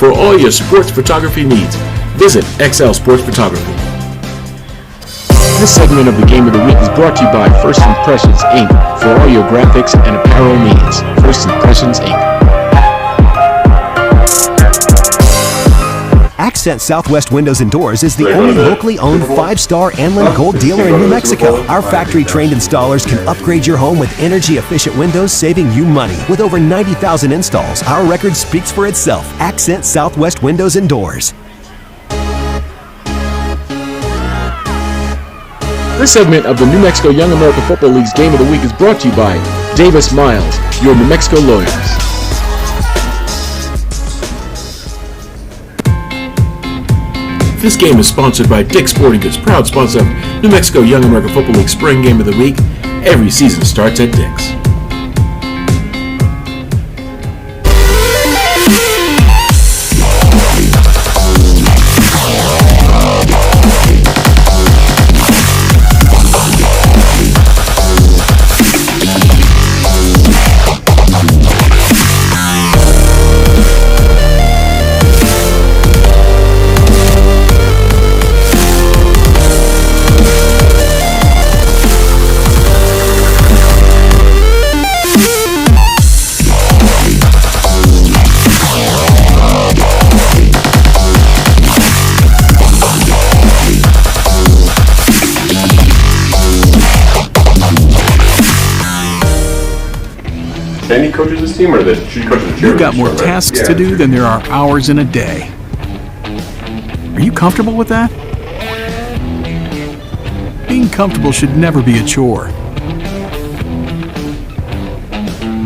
for all your sports photography needs. Visit XL Sports Photography. This segment of the Game of the Week is brought to you by First Impressions, Inc. for all your graphics and apparel needs. First Impressions, Inc. Accent Southwest Windows and Doors is the only locally owned 5-star Anlin Gold dealer in New Mexico. Our factory-trained installers can upgrade your home with energy-efficient windows, saving you money. With over 90,000 installs, our record speaks for itself. Accent Southwest Windows and Doors. This segment of the New Mexico Young America Football League's Game of the Week is brought to you by Davis Miles, your New Mexico lawyers. This game is sponsored by Dick's Sporting Goods, proud sponsor of New Mexico Young America Football League Spring Game of the Week. Every season starts at Dick's. Sandy coaches this team, or she coaches the chair? You've got more tasks to do than there are hours in a day. Are you comfortable with that? Being comfortable should never be a chore.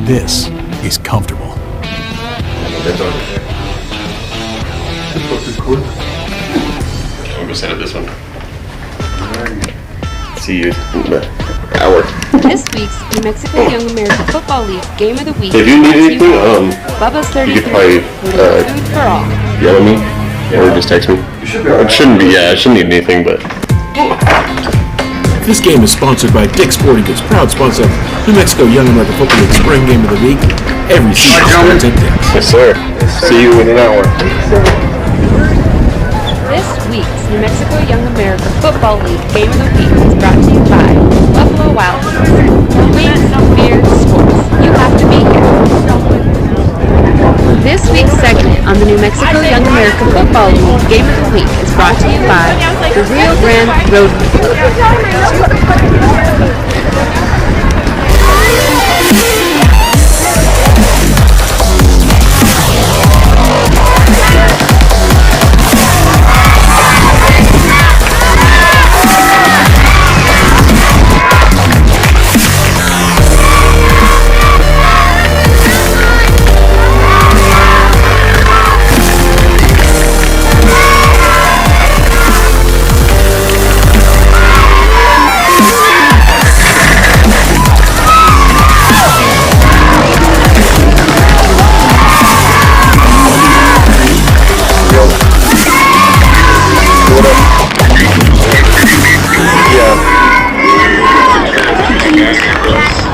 This is comfortable. That's on it. I'm gonna send it this one. See you in an hour. This week's New Mexico Young America Football League Game of the Week. If you need anything, Bubba's you 33, could probably food for all. yell at me or just text me. It shouldn't be. Yeah, I shouldn't need anything, but. This game is sponsored by Dick's Sporting Goods, proud sponsor of New Mexico Young America Football League Spring Game of the Week. Every season starts at Dick's. Yes, sir. See you in an hour. This week's New Mexico Young America Football League Game of the Week is brought to you by Buffalo Wild Wings. Wings, beer, sports. You have to be here. This week's segment on the New Mexico Young America Football League Game of the Week is brought to you by the Rio Grande Road.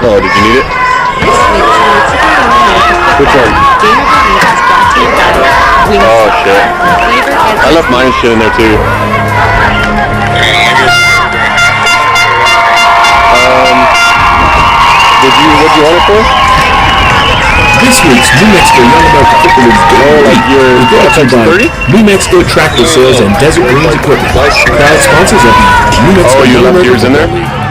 Oh, did you need it? Which one? Oh, shit. I left mine shit in there, too. What'd you want it for? This week's New Mexico Young America Football League Game of the Week is brought to you by New Mexico Tractor Sales and Desert Greens Equipment, proud sponsors of the New Mexico Young America yours in there? Football League.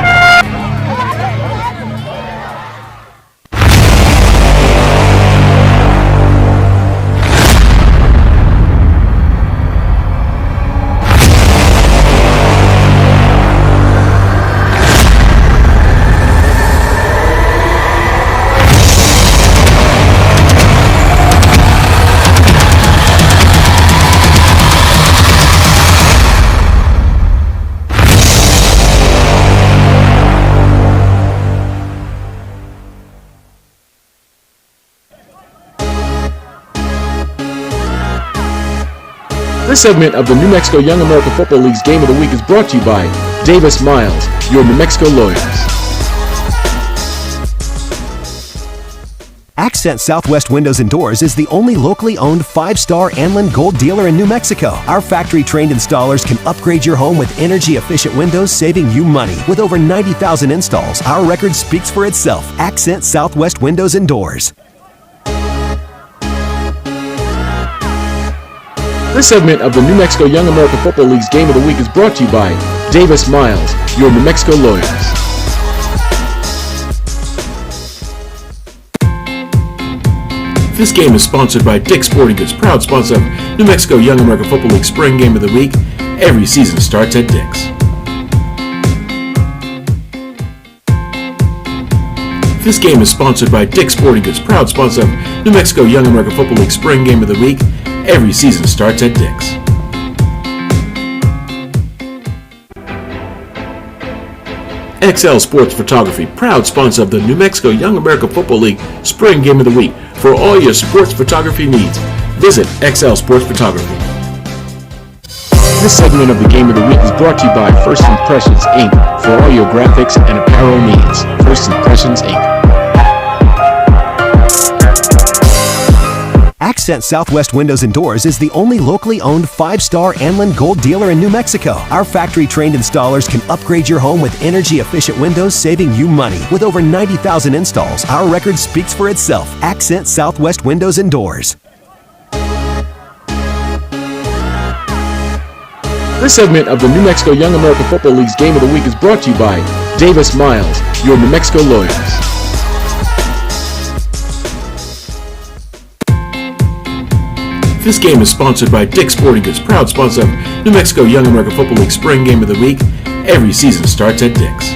This segment of the New Mexico Young America Football League's Game of the Week is brought to you by Davis Miles, your New Mexico lawyers. Accent Southwest Windows and Doors is the only locally owned 5-star Anlin Gold dealer in New Mexico. Our factory-trained installers can upgrade your home with energy-efficient windows, saving you money. With over 90,000 installs, our record speaks for itself. Accent Southwest Windows and Doors. This segment of the New Mexico Young America Football League's Game of the Week is brought to you by Davis Miles, your New Mexico lawyers. This game is sponsored by Dick's Sporting Goods, proud sponsor of New Mexico Young America Football League Spring Game of the Week. Every season starts at Dick's. This game is sponsored by Dick's Sporting Goods, proud sponsor of New Mexico Young America Football League Spring Game of the Week. Every season starts at Dick's. XL Sports Photography, proud sponsor of the New Mexico Young America Football League Spring Game of the Week. For all your sports photography needs, visit XL Sports Photography. This segment of the Game of the Week is brought to you by First Impressions, Inc. For all your graphics and apparel needs. First Impressions, Inc. Accent Southwest Windows and Doors is the only locally owned 5-star Anlin Gold dealer in New Mexico. Our factory-trained installers can upgrade your home with energy-efficient windows, saving you money. With over 90,000 installs, our record speaks for itself. Accent Southwest Windows and Doors. This segment of the New Mexico Young America Football League's Game of the Week is brought to you by Davis Miles, your New Mexico lawyers. This game is sponsored by Dick's Sporting Goods, proud sponsor of New Mexico Young America Football League Spring Game of the Week. Every season starts at Dick's.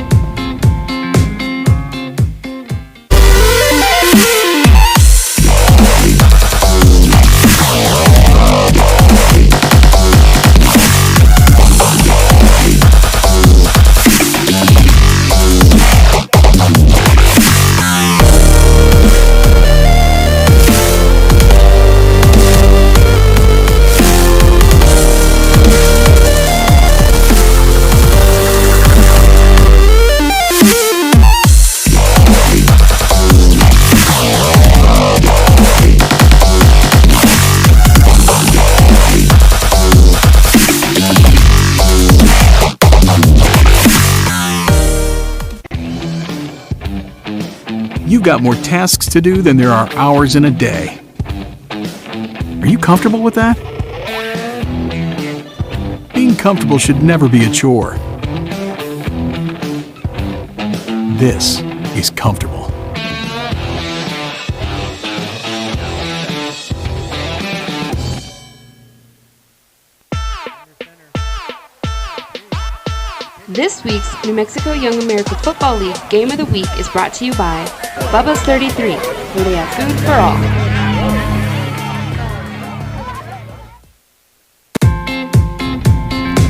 You've got more tasks to do than there are hours in a day. Are you comfortable with that? Being comfortable should never be a chore. This is comfortable. This week's New Mexico Young America Football League Game of the Week is brought to you by Bubba's 33, where they have food for all.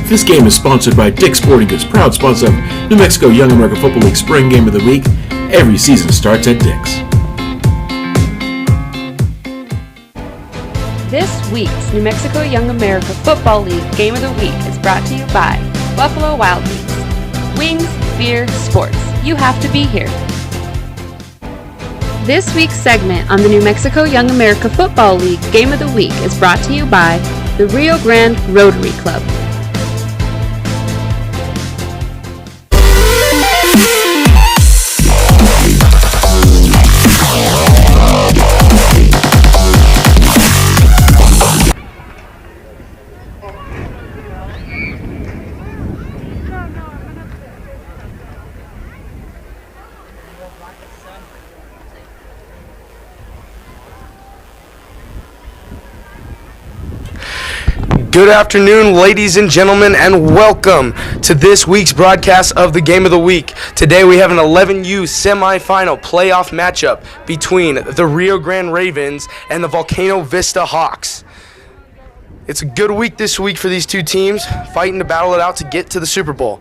This game is sponsored by Dick's Sporting Goods, proud sponsor of New Mexico Young America Football League Spring Game of the Week. Every season starts at Dick's. This week's New Mexico Young America Football League Game of the Week is brought to you by Buffalo Wild Wings. Wings, beer, sports. You have to be here. This week's segment on the New Mexico Young America Football League Game of the Week is brought to you by the Rio Grande Rotary Club. Good afternoon, ladies and gentlemen, and welcome to this week's broadcast of the Game of the Week. Today we have an 11U semifinal playoff matchup between the Rio Grande Ravens and the Volcano Vista Hawks. It's a good week this week for these two teams, fighting to battle it out to get to the Super Bowl.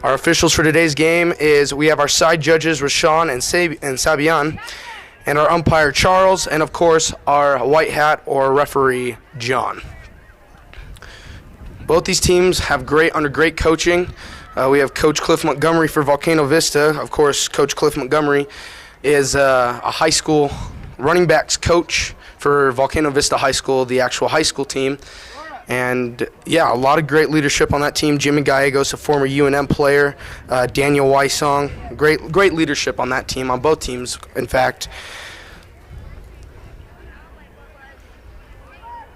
Our officials for today's game is we have our side judges, Rashawn and Sabian, and our umpire, Charles, and of course, our white hat or referee, John. Both these teams have under great coaching. We have Coach Cliff Montgomery for Volcano Vista. Of course, Coach Cliff Montgomery is a high school running backs coach for Volcano Vista High School, the actual high school team. And, yeah, a lot of great leadership on that team. Jimmy Gallegos, a former UNM player. Daniel Weissong, great leadership on that team, on both teams, in fact.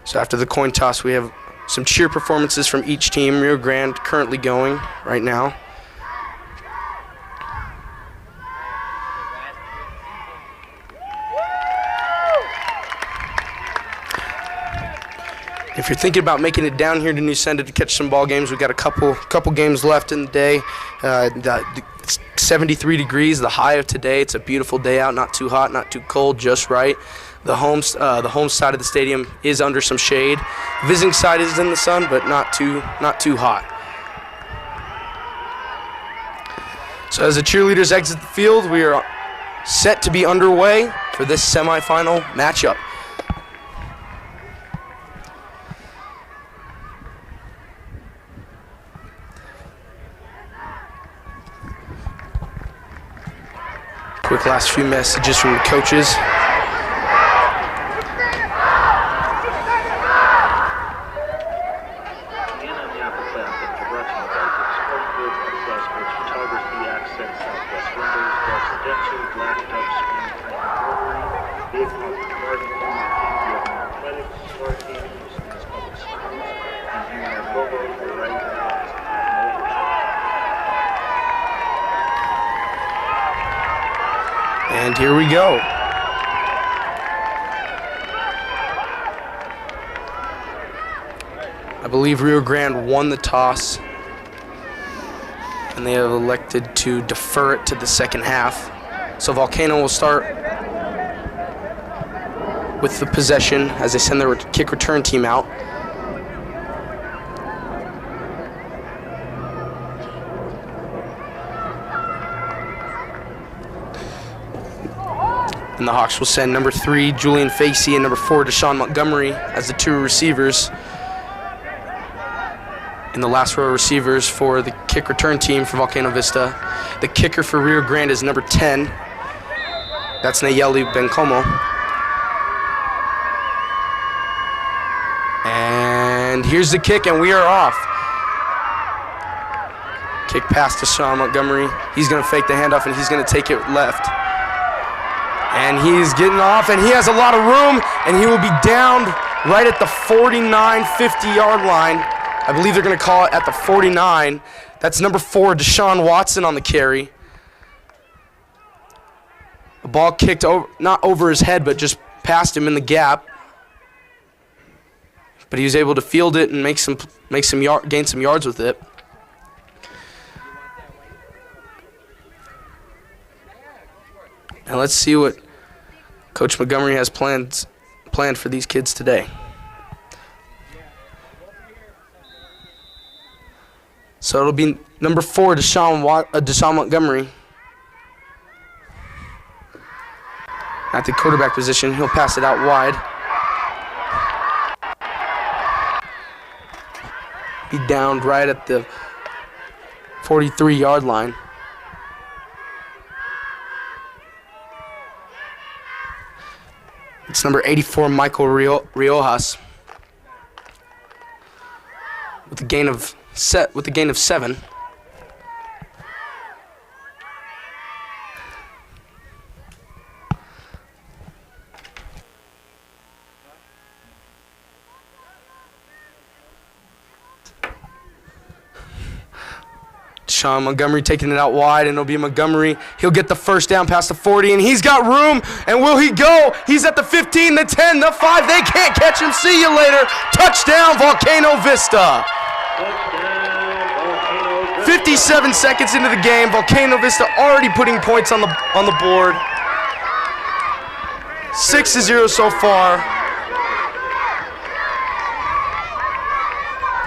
So after the coin toss, we have some cheer performances from each team. Rio Grande currently going right now. If you're thinking about making it down here to New Senda to catch some ball games, we've got a couple games left in the day. It's 73 degrees, the high of today. It's a beautiful day out, not too hot, not too cold, just right. The home side of the stadium is under some shade. Visiting side is in the sun, but not too hot. So as the cheerleaders exit the field, we are set to be underway for this semifinal matchup. Quick last few messages from the coaches. The NMYAFL playoff games are brought to you by Sports Photography, Accent Southwest Windows, Residential, Black Dove Screen Print Embroidery, Big Hawk Garden Home, Field Athletics, Smart Gaming, Houston's Public Schools, and you have logo for right now. And here we go. I believe Rio Grande won the toss, and they have elected to defer it to the second half. So Volcano will start with the possession as they send their kick return team out. And the Hawks will send number 3, Julian Facey, and number 4, Deshaun Montgomery as the two receivers. In the last row of receivers for the kick return team for Volcano Vista. The kicker for Rio Grande is number 10. That's Nayeli Bencomo. And here's the kick, and we are off. Kick pass to Deshaun Montgomery. He's going to fake the handoff, and he's going to take it left. And he's getting off, and he has a lot of room, and he will be downed right at the 49, 50-yard line. I believe they're going to call it at the 49. That's number 4, Deshaun Watson on the carry. The ball kicked over, not over his head, but just past him in the gap. But he was able to field it and gain some yards with it. And let's see what Coach Montgomery has planned for these kids today. So it'll be number 4, Deshaun Montgomery. At the quarterback position, he'll pass it out wide. Be downed right at the 43-yard line. It's number 84, Michael Riojas, with a gain of 7. Deshaun Montgomery taking it out wide, and it'll be Montgomery. He'll get the first down past the 40, and he's got room. And will he go? He's at the 15, the 10, the 5. They can't catch him. See you later. Touchdown, Volcano Vista. 57 seconds into the game. Volcano Vista already putting points on the board. 6-0 so far.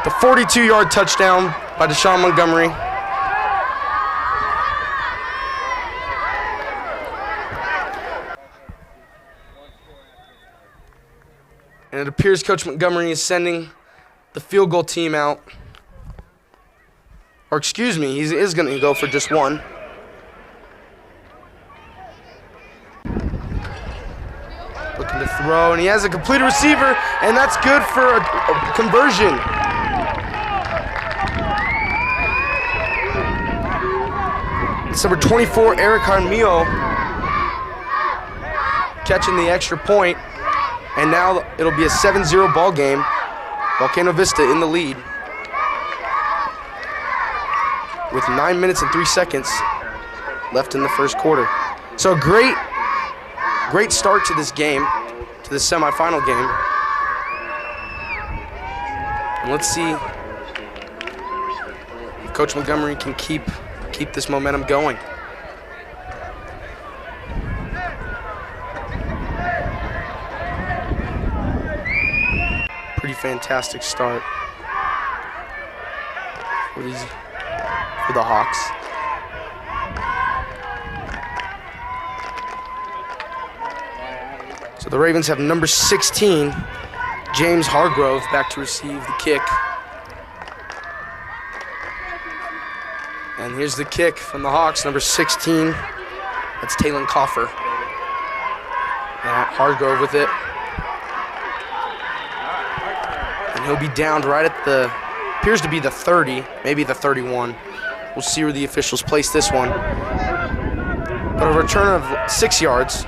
The 42-yard touchdown by Deshaun Montgomery. And it appears Coach Montgomery is sending the field goal team out. Or excuse me, he is going to go for just one. throw, and he has a completed receiver, and that's good for a conversion. It's number 24, Eric Armillo, catching the extra point, and now it'll be a 7-0 ball game. Volcano Vista in the lead with 9 minutes and 3 seconds left in the first quarter. So great start to this game, to this semifinal game. And let's see if Coach Montgomery can keep this momentum going. Pretty fantastic start for the Hawks. So the Ravens have number 16, James Hargrove, back to receive the kick. And here's the kick from the Hawks, number 16. That's Talon Coffer. And Hargrove with it. And he'll be downed right at the, appears to be the 30, maybe the 31. We'll see where the officials place this one. But a return of 6 yards.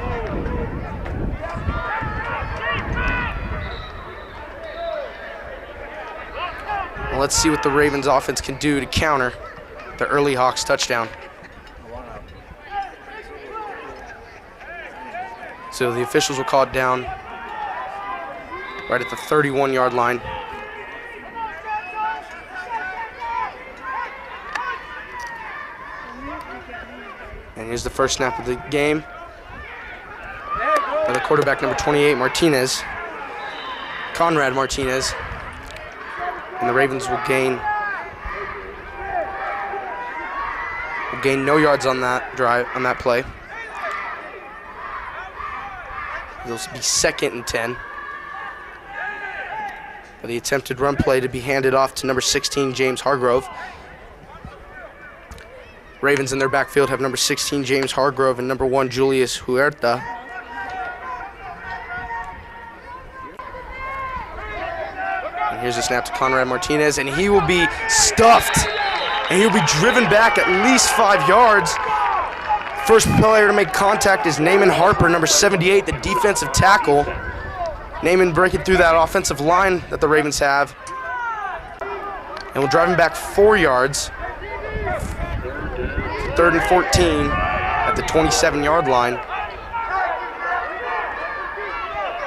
Well, let's see what the Ravens offense can do to counter the early Hawks touchdown. So the officials will call it down right at the 31-yard line. And here's the first snap of the game by the quarterback, number 28, Martinez, Conrad Martinez. And the Ravens will gain no yards on that drive, on that play. It'll be 2nd and 10. For the attempted run play to be handed off to number 16, James Hargrove. Ravens in their backfield have number 16, James Hargrove, and number 1, Julius Huerta. And here's a snap to Conrad Martinez, and he will be stuffed. And he'll be driven back at least 5 yards. First player to make contact is Naaman Harper, number 78, the defensive tackle. Naaman breaking through that offensive line that the Ravens have. And we'll drive him back 4 yards. 3rd and 14 at the 27-yard line.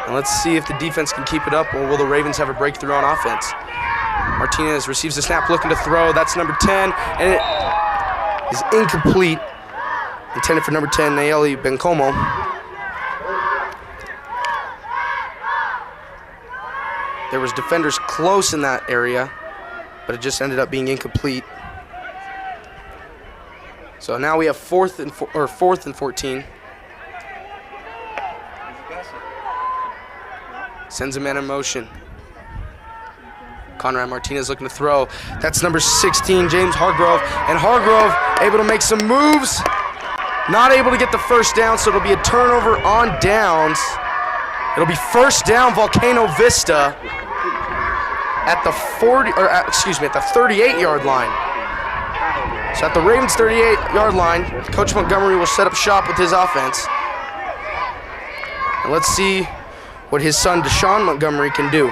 And let's see if the defense can keep it up, or will the Ravens have a breakthrough on offense. Martinez receives the snap, looking to throw. That's number 10, and it is incomplete. Intended for number 10, Nayeli Bencomo. There was defenders close in that area, but it just ended up being incomplete. So now we have 4th and 14. Sends a man in motion. Conrad Martinez looking to throw. That's number 16, James Hargrove. And Hargrove able to make some moves. Not able to get the first down, so it'll be a turnover on downs. It'll be first down, Volcano Vista at the 38-yard line. So at the Ravens 38-yard line, Coach Montgomery will set up shop with his offense. And let's see what his son Deshaun Montgomery can do.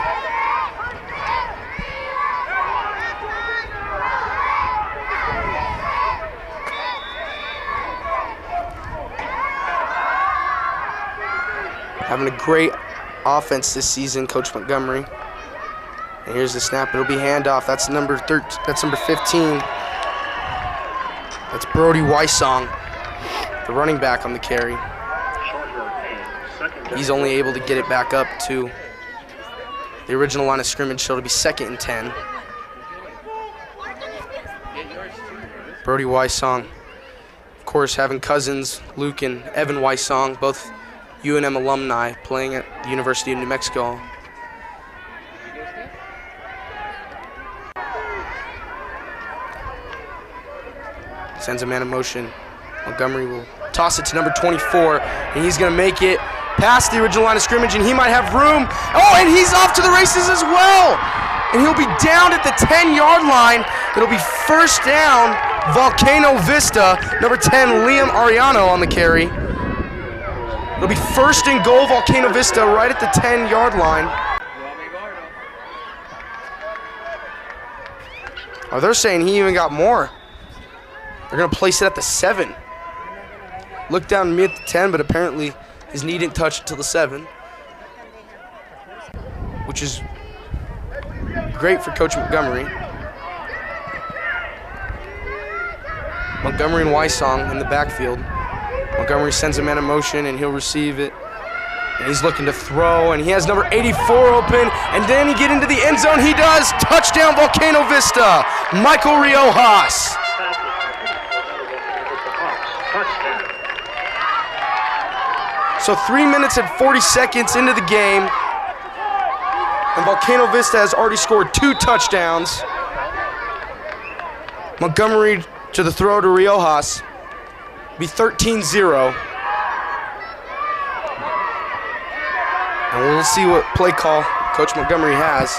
Having a great offense this season, Coach Montgomery. And here's the snap. It'll be handoff. That's number 15. That's Brody Wysong, the running back on the carry. He's only able to get it back up to the original line of scrimmage, so it'll be 2nd and 10. Brody Wysong, of course, having cousins, Luke and Evan Wysong, both UNM alumni playing at the University of New Mexico. Sends a man in motion. Montgomery will toss it to number 24, and he's going to make it past the original line of scrimmage, and he might have room. Oh, and he's off to the races as well. And he'll be down at the 10-yard line. It'll be first down, Volcano Vista. Number 10, Liam Ariano on the carry. It'll be first and goal, Volcano Vista, right at the 10-yard line. Oh, they're saying he even got more. They're going to place it at the 7. Looked down at me at the 10, but apparently his knee didn't touch it till the 7, which is great for Coach Montgomery. Montgomery and Wysong in the backfield. Montgomery sends a man in motion, and he'll receive it. And he's looking to throw, and he has number 84 open, and then he get into the end zone. He does. Touchdown, Volcano Vista. Michael Riojas. So 3 minutes and 40 seconds into the game, and Volcano Vista has already scored 2 touchdowns. Montgomery to the throw to Riojas. Be 13-0. And we'll see what play call Coach Montgomery has.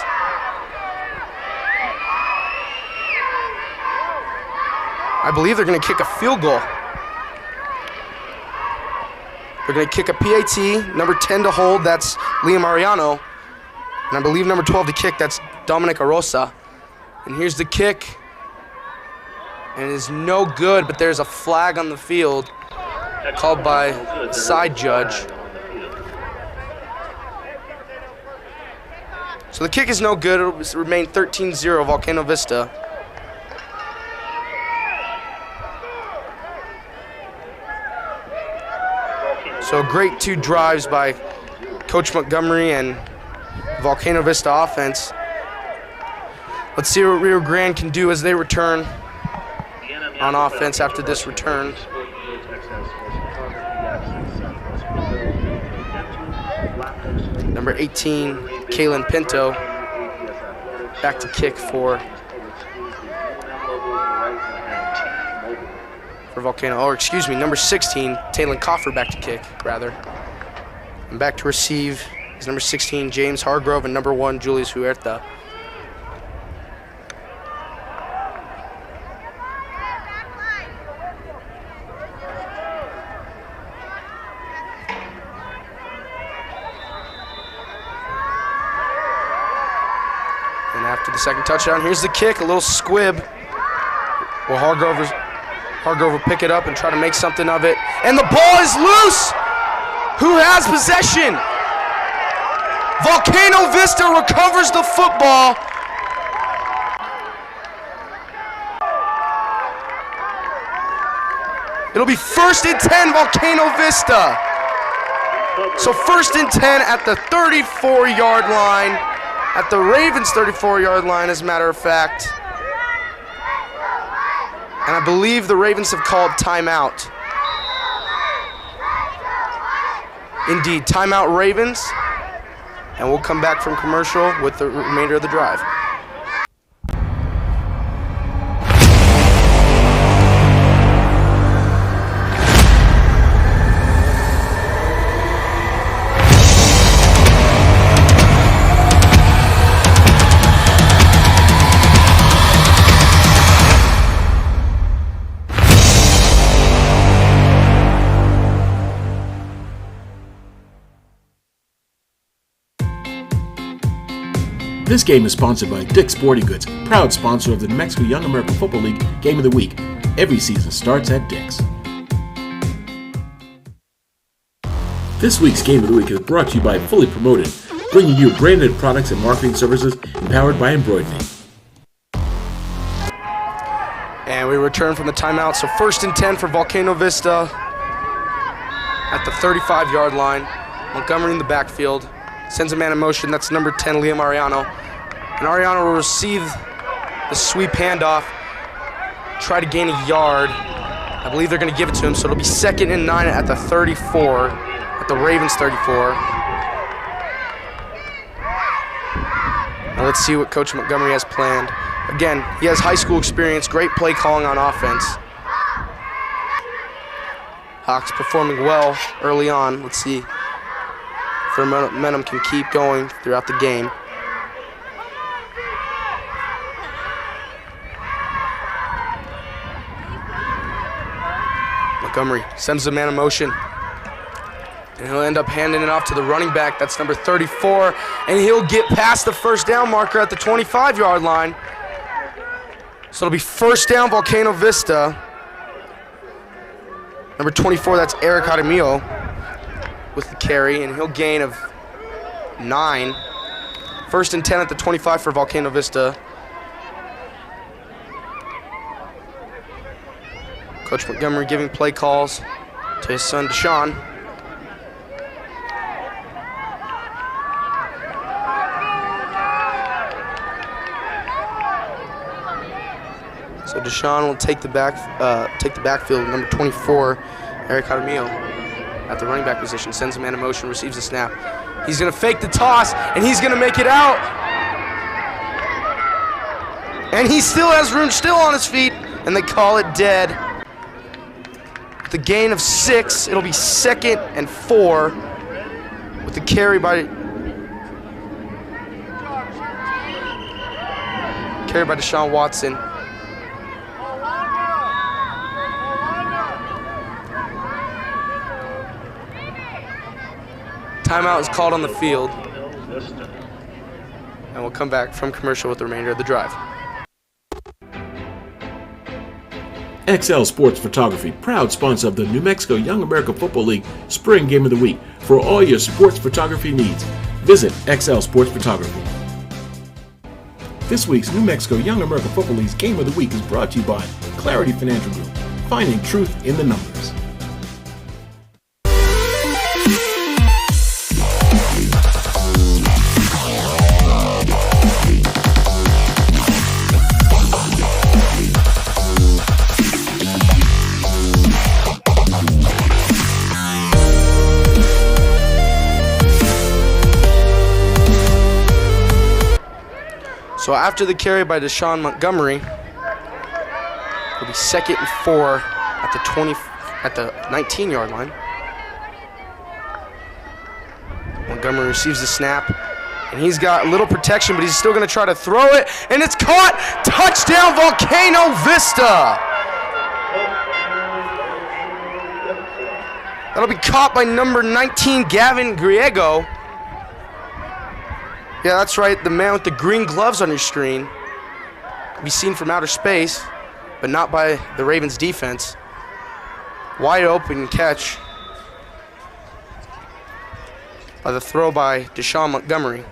I believe they're going to kick a field goal. They're going to kick a PAT, number 10 to hold, that's Liam Ariano. And I believe number 12 to kick, that's Dominic Arosa. And here's the kick. And it is no good, but there's a flag on the field called by the side judge. So the kick is no good. It will remain 13-0 Volcano Vista. So great 2 drives by Coach Montgomery and Volcano Vista offense. Let's see what Rio Grande can do as they return on offense after this return. Number 18, Kalen Pinto, back to kick for Volcano. Or excuse me, number 16, Talon Coffer back to kick, rather. And back to receive is number 16, James Hargrove, and number 1, Julius Huerta. And after the second touchdown, here's the kick, a little squib. Well, Hargrove will pick it up and try to make something of it. And the ball is loose! Who has possession? Volcano Vista recovers the football. It'll be first and 10, Volcano Vista. So first and 10 at the 34-yard line. At the Ravens' 34-yard line, as a matter of fact. And I believe the Ravens have called timeout. Indeed, timeout Ravens. And we'll come back from commercial with the remainder of the drive. This game is sponsored by Dick's Sporting Goods, proud sponsor of the New Mexico Young American Football League Game of the Week. Every season starts at Dick's. This week's Game of the Week is brought to you by Fully Promoted, bringing you branded products and marketing services empowered by embroidery. And we return from the timeout. So first and 10 for Volcano Vista at the 35-yard line. Montgomery in the backfield. Sends a man in motion. That's number 10, Liam Ariano. And Ariano will receive the sweep handoff. Try to gain a yard. I believe they're going to give it to him. So it'll be second and 9 at the 34. At the Ravens 34. Now let's see what Coach Montgomery has planned. Again, he has high school experience. Great play calling on offense. Hawks performing well early on. Let's see their momentum can keep going throughout the game. Montgomery sends the man in motion. And he'll end up handing it off to the running back. That's number 34. And he'll get past the first down marker at the 25-yard line. So it'll be first down, Volcano Vista. Number 24, that's Eric Jaramillo with the carry. And he'll gain of 9. First and 10 at the 25 for Volcano Vista. Coach Montgomery giving play calls to his son, Deshaun. So Deshaun will take the backfield. Number 24, Eric Jaramillo, at the running back position, sends a man in motion, receives the snap. He's going to fake the toss, and he's going to make it out. And he still has room, still on his feet, and they call it dead. With the gain of 6, it'll be 2nd and 4 with the carry by Deshaun Watson. Timeout is called on the field. And we'll come back from commercial with the remainder of the drive. XL Sports Photography, proud sponsor of the New Mexico Young America Football League Spring Game of the Week. For all your sports photography needs, visit XL Sports Photography. This week's New Mexico Young America Football League's Game of the Week is brought to you by Clarity Financial Group, finding truth in the numbers. So after the carry by Deshaun Montgomery, it'll be 2nd and 4 at the 19-yard line. Montgomery receives the snap, and he's got a little protection, but he's still going to try to throw it, and it's caught! Touchdown, Volcano Vista! That'll be caught by number 19, Gavin Griego. Yeah, that's right, the man with the green gloves on your screen can be seen from outer space, but not by the Ravens defense. Wide open catch by the throw by Deshaun Montgomery.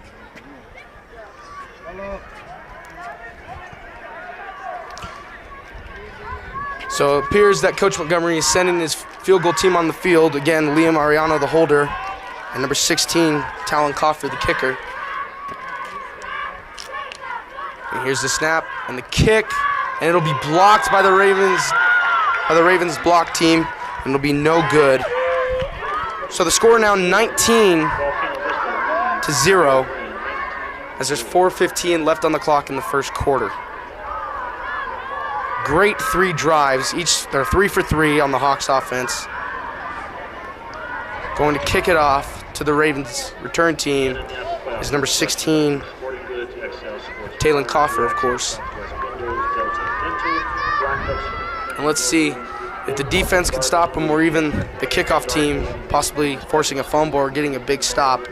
So it appears that Coach Montgomery is sending his field goal team on the field. Again, Liam Ariano, the holder, and number 16, Talon Coffer, the kicker. And here's the snap and the kick, and it'll be blocked by the Ravens block team, and it'll be no good. So the score now 19-0, as there's 4:15 left on the clock in the first quarter. Great 3 drives, they're 3 for 3 on the Hawks offense. Going to kick it off to the Ravens return team is number 16, Talon Coffer, of course. And let's see if the defense can stop him, or even the kickoff team possibly forcing a fumble or getting a big stop.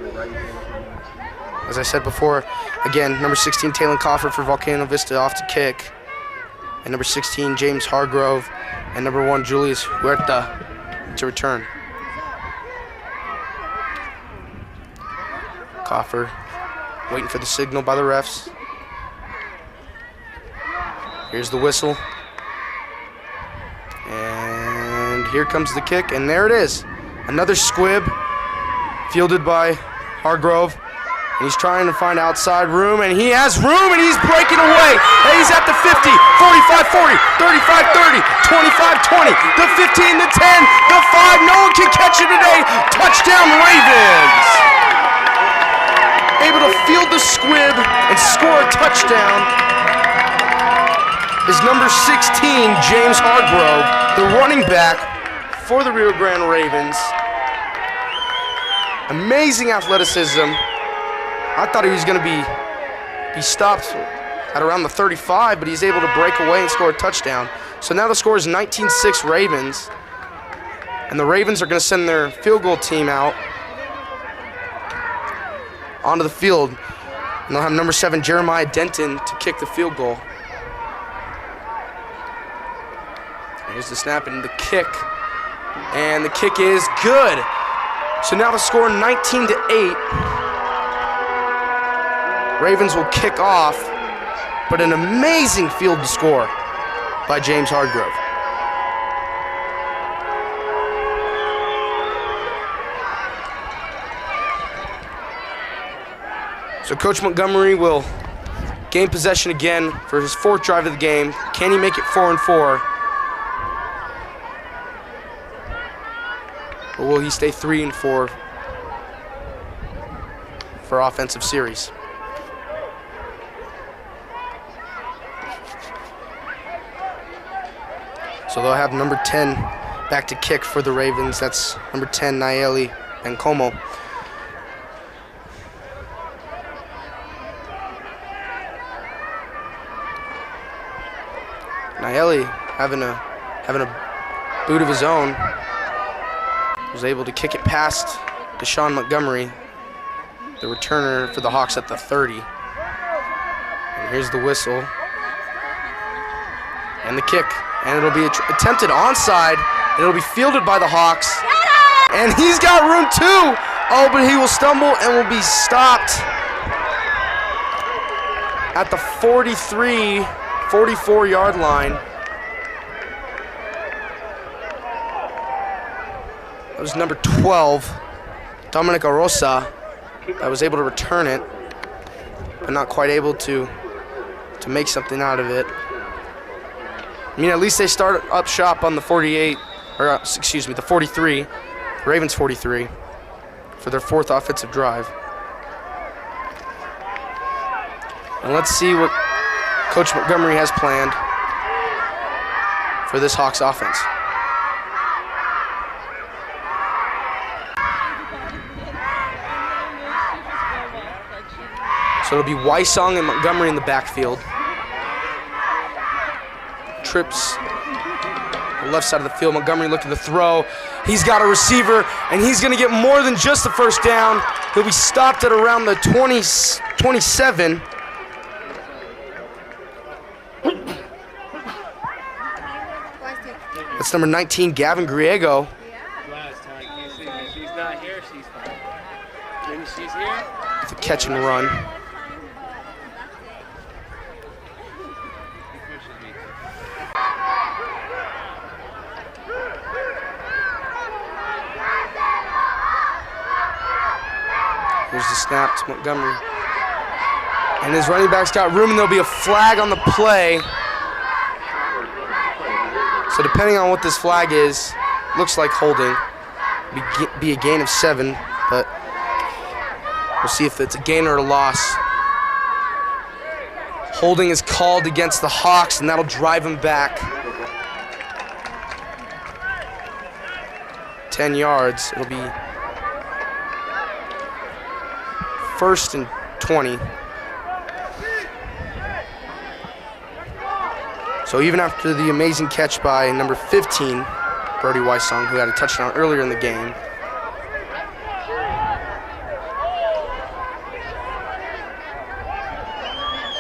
As I said before, again, number 16, Talon Coffer for Volcano Vista off to kick. And number 16, James Hargrove. And number 1, Julius Huerta to return. Coffer waiting for the signal by the refs. Here's the whistle. And here comes the kick, and there it is. Another squib fielded by Hargrove. And he's trying to find outside room, and he has room, and he's breaking away. And he's at the 50, 45-40, 35-30, 25-20, the 15, the 10, the 5. No one can catch it today. Touchdown, Ravens. Able to field the squib and score a touchdown is number 16, James Hargrove, the running back for the Rio Grande Ravens. Amazing athleticism. I thought he was going to be stopped at around the 35, but he's able to break away and score a touchdown. So now the score is 19-6 Ravens. And the Ravens are going to send their field goal team out onto the field. And they'll have number 7, Jeremiah Denton, to kick the field goal. Here's the snap and the kick. And the kick is good. So now the score 19-8. Ravens will kick off, but an amazing field to score by James Hardgrove. So Coach Montgomery will gain possession again for his 4th drive of the game. Can he make it 4-4? Or will he stay 3-4 for offensive series? So they'll have number 10 back to kick for the Ravens. That's number 10, Nayeli Bencomo. Nayeli having a boot of his own. Was able to kick it past Deshaun Montgomery, the returner for the Hawks at the 30. And here's the whistle. And the kick. And it'll be attempted onside. And it'll be fielded by the Hawks. And he's got room too. Oh, but he will stumble and will be stopped at the 44-yard line. That was number 12, Dominic Arosa, that was able to return it, but not quite able to make something out of it. I mean, at least they start up shop on the 48, or excuse me, the 43, Ravens 43, for their 4th offensive drive. And let's see what Coach Montgomery has planned for this Hawks offense. So it'll be Wysong and Montgomery in the backfield. Trips the left side of the field. Montgomery looking to throw. He's got a receiver, and he's going to get more than just the first down. He'll be stopped at around the 27. That's number 19, Gavin Griego. She's not here, she's fine. Maybe she's here. With a catch and run. Here's the snap to Montgomery. And his running back's got room, and there'll be a flag on the play. So depending on what this flag is, looks like holding. Be a gain of 7, but we'll see if it's a gain or a loss. Holding is called against the Hawks, and that'll drive him back 10 yards. It'll be 1st and 20. So even after the amazing catch by number 15, Brody Wysong, who had a touchdown earlier in the game,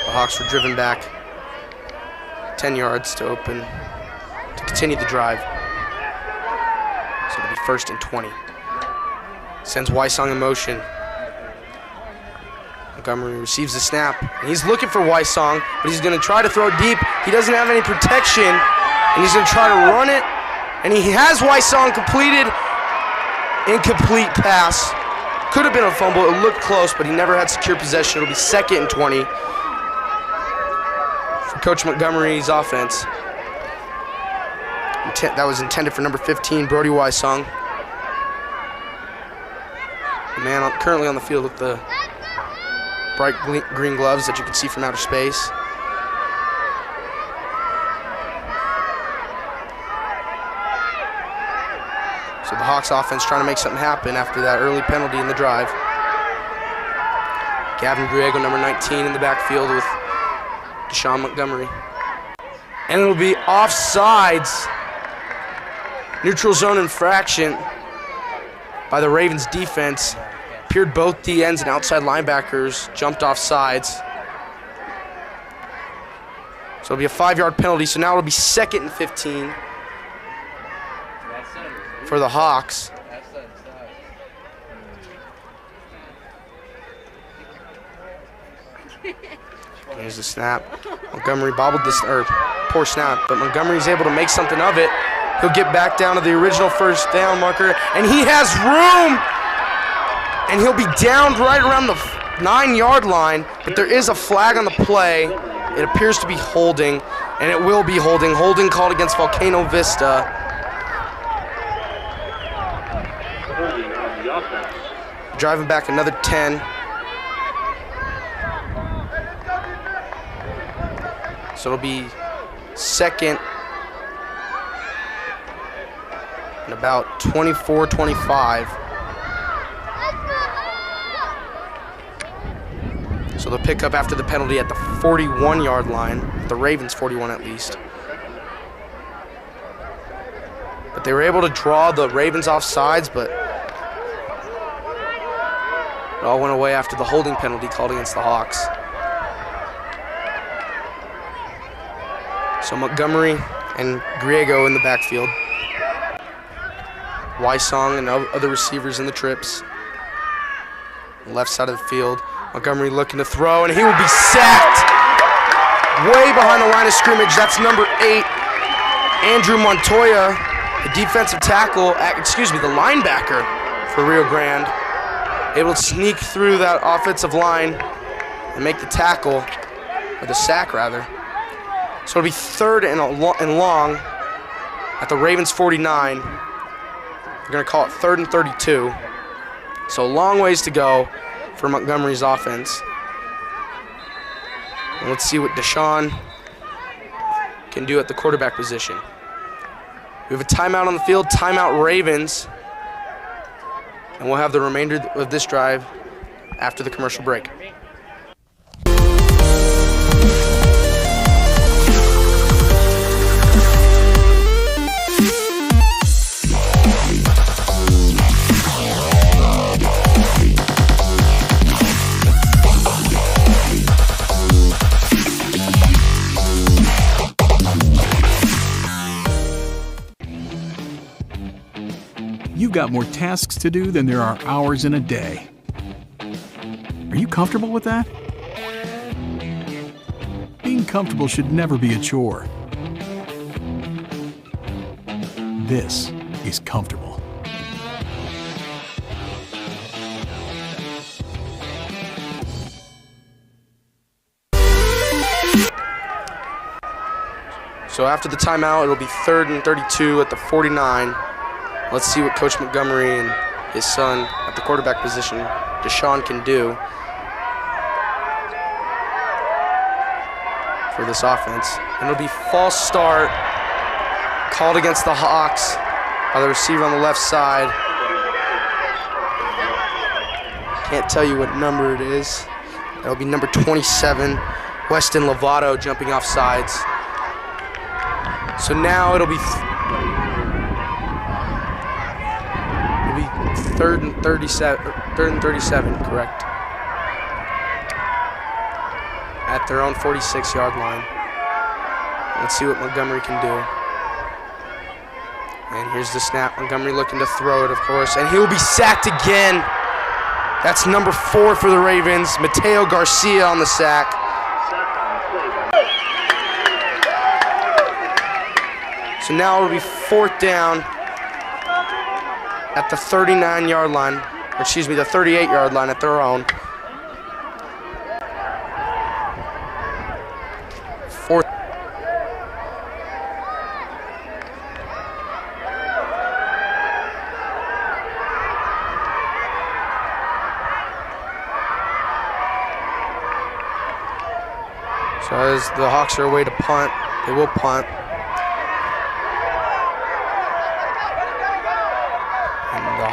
the Hawks were driven back 10 yards to continue the drive. So it'll be 1st and 20. Sends Wysong in motion. Montgomery receives the snap, and he's looking for Wysong, but he's going to try to throw deep. He doesn't have any protection, and he's going to try to run it, and he has Wysong completed. Incomplete pass. Could have been a fumble. It looked close, but he never had secure possession. It'll be 2nd and 20 for Coach Montgomery's offense. That was intended for number 15, Brody Wysong. The man currently on the field with the bright green gloves that you can see from outer space. So So the Hawks offense trying to make something happen after that early penalty in the drive. Gavin Griego, number 19, in the backfield with Deshaun Montgomery. And it'll be offsides. Neutral zone infraction by the Ravens defense. Appeared both D ends and outside linebackers jumped off sides. So it'll be a 5-yard penalty. So now it'll be 2nd and 15 for the Hawks. Here's the snap. Montgomery bobbled this, or poor snap, but Montgomery's able to make something of it. He'll get back down to the original first down marker, and he has room! And he'll be downed right around the 9-yard line, but there is a flag on the play. It appears to be holding, and it will be holding. Holding called against Volcano Vista. Driving back another 10. So it'll be 2nd and about 24-25. So they'll pick up after the penalty at the 41-yard line, the Ravens 41 at least. But they were able to draw the Ravens off sides, but it all went away after the holding penalty called against the Hawks. So Montgomery and Griego in the backfield. Wysong and other receivers in the trips. Left side of the field. Montgomery looking to throw, and he will be sacked way behind the line of scrimmage. That's number 8, Andrew Montoya, the defensive tackle, the linebacker for Rio Grande. Able to sneak through that offensive line and make the tackle, or the sack rather. So it'll be 3rd and long at the Ravens 49. We're going to call it 3rd and 32. So a long ways to go for Montgomery's offense. And let's see what Deshaun can do at the quarterback position. We have a timeout on the field, timeout Ravens. And we'll have the remainder of this drive after the commercial break. You've got more tasks to do than there are hours in a day. Are you comfortable with that? Being comfortable should never be a chore. This is comfortable. So after the timeout, it'll be 3rd and 32 at the 49. Let's see what Coach Montgomery and his son at the quarterback position, Deshaun, can do for this offense. And it'll be false start called against the Hawks by the receiver on the left side. Can't tell you what number it is. That'll be number 27, Weston Lovato, jumping off sides. So now it'll be 3rd and 37, correct. At their own 46-yard line. Let's see what Montgomery can do. And here's the snap. Montgomery looking to throw it, of course, and he will be sacked again. That's number 4 for the Ravens, Mateo Garcia on the sack. So now it'll be 4th down at the 39-yard line, or excuse me, the 38-yard line at their own. 4th. So as the Hawks are away to punt, they will punt.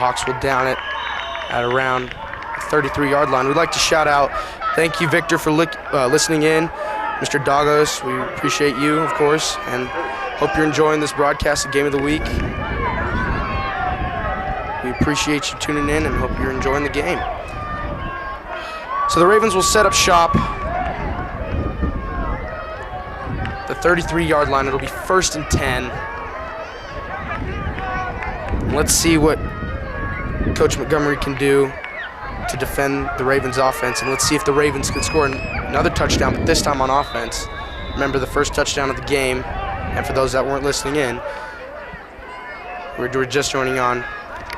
Hawks will down it at around the 33-yard line. We'd like to shout out, thank you, Victor, for listening in. Mr. Dagos, we appreciate you, of course, and hope you're enjoying this broadcast of Game of the Week. We appreciate you tuning in and hope you're enjoying the game. So the Ravens will set up shop. The 33-yard line, it'll be 1st and 10. Let's see what Coach Montgomery can do to defend the Ravens offense, and let's see if the Ravens can score another touchdown, but this time on offense. Remember, the first touchdown of the game, and for those that weren't listening in, we're just joining on.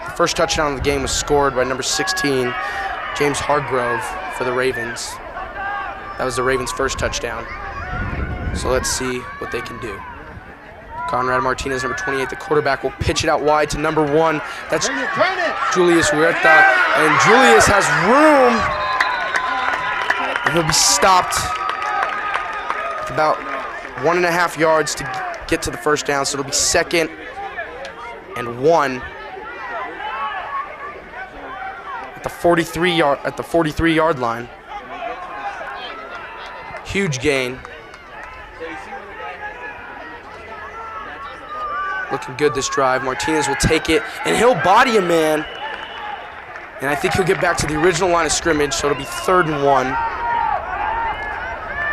The first touchdown of the game was scored by number 16, James Hargrove, for the Ravens. That was the Ravens' first touchdown. So let's see what they can do. Conrad Martinez, number 28, the quarterback, will pitch it out wide to number 1. That's Julius Huerta, and Julius has room. And he'll be stopped at about 1.5 yards to get to the first down, so it'll be 2nd and 1 at the 43-yard line. Huge gain. Looking good this drive. Martinez will take it, and he'll body a man. And I think he'll get back to the original line of scrimmage, so it'll be 3rd and 1.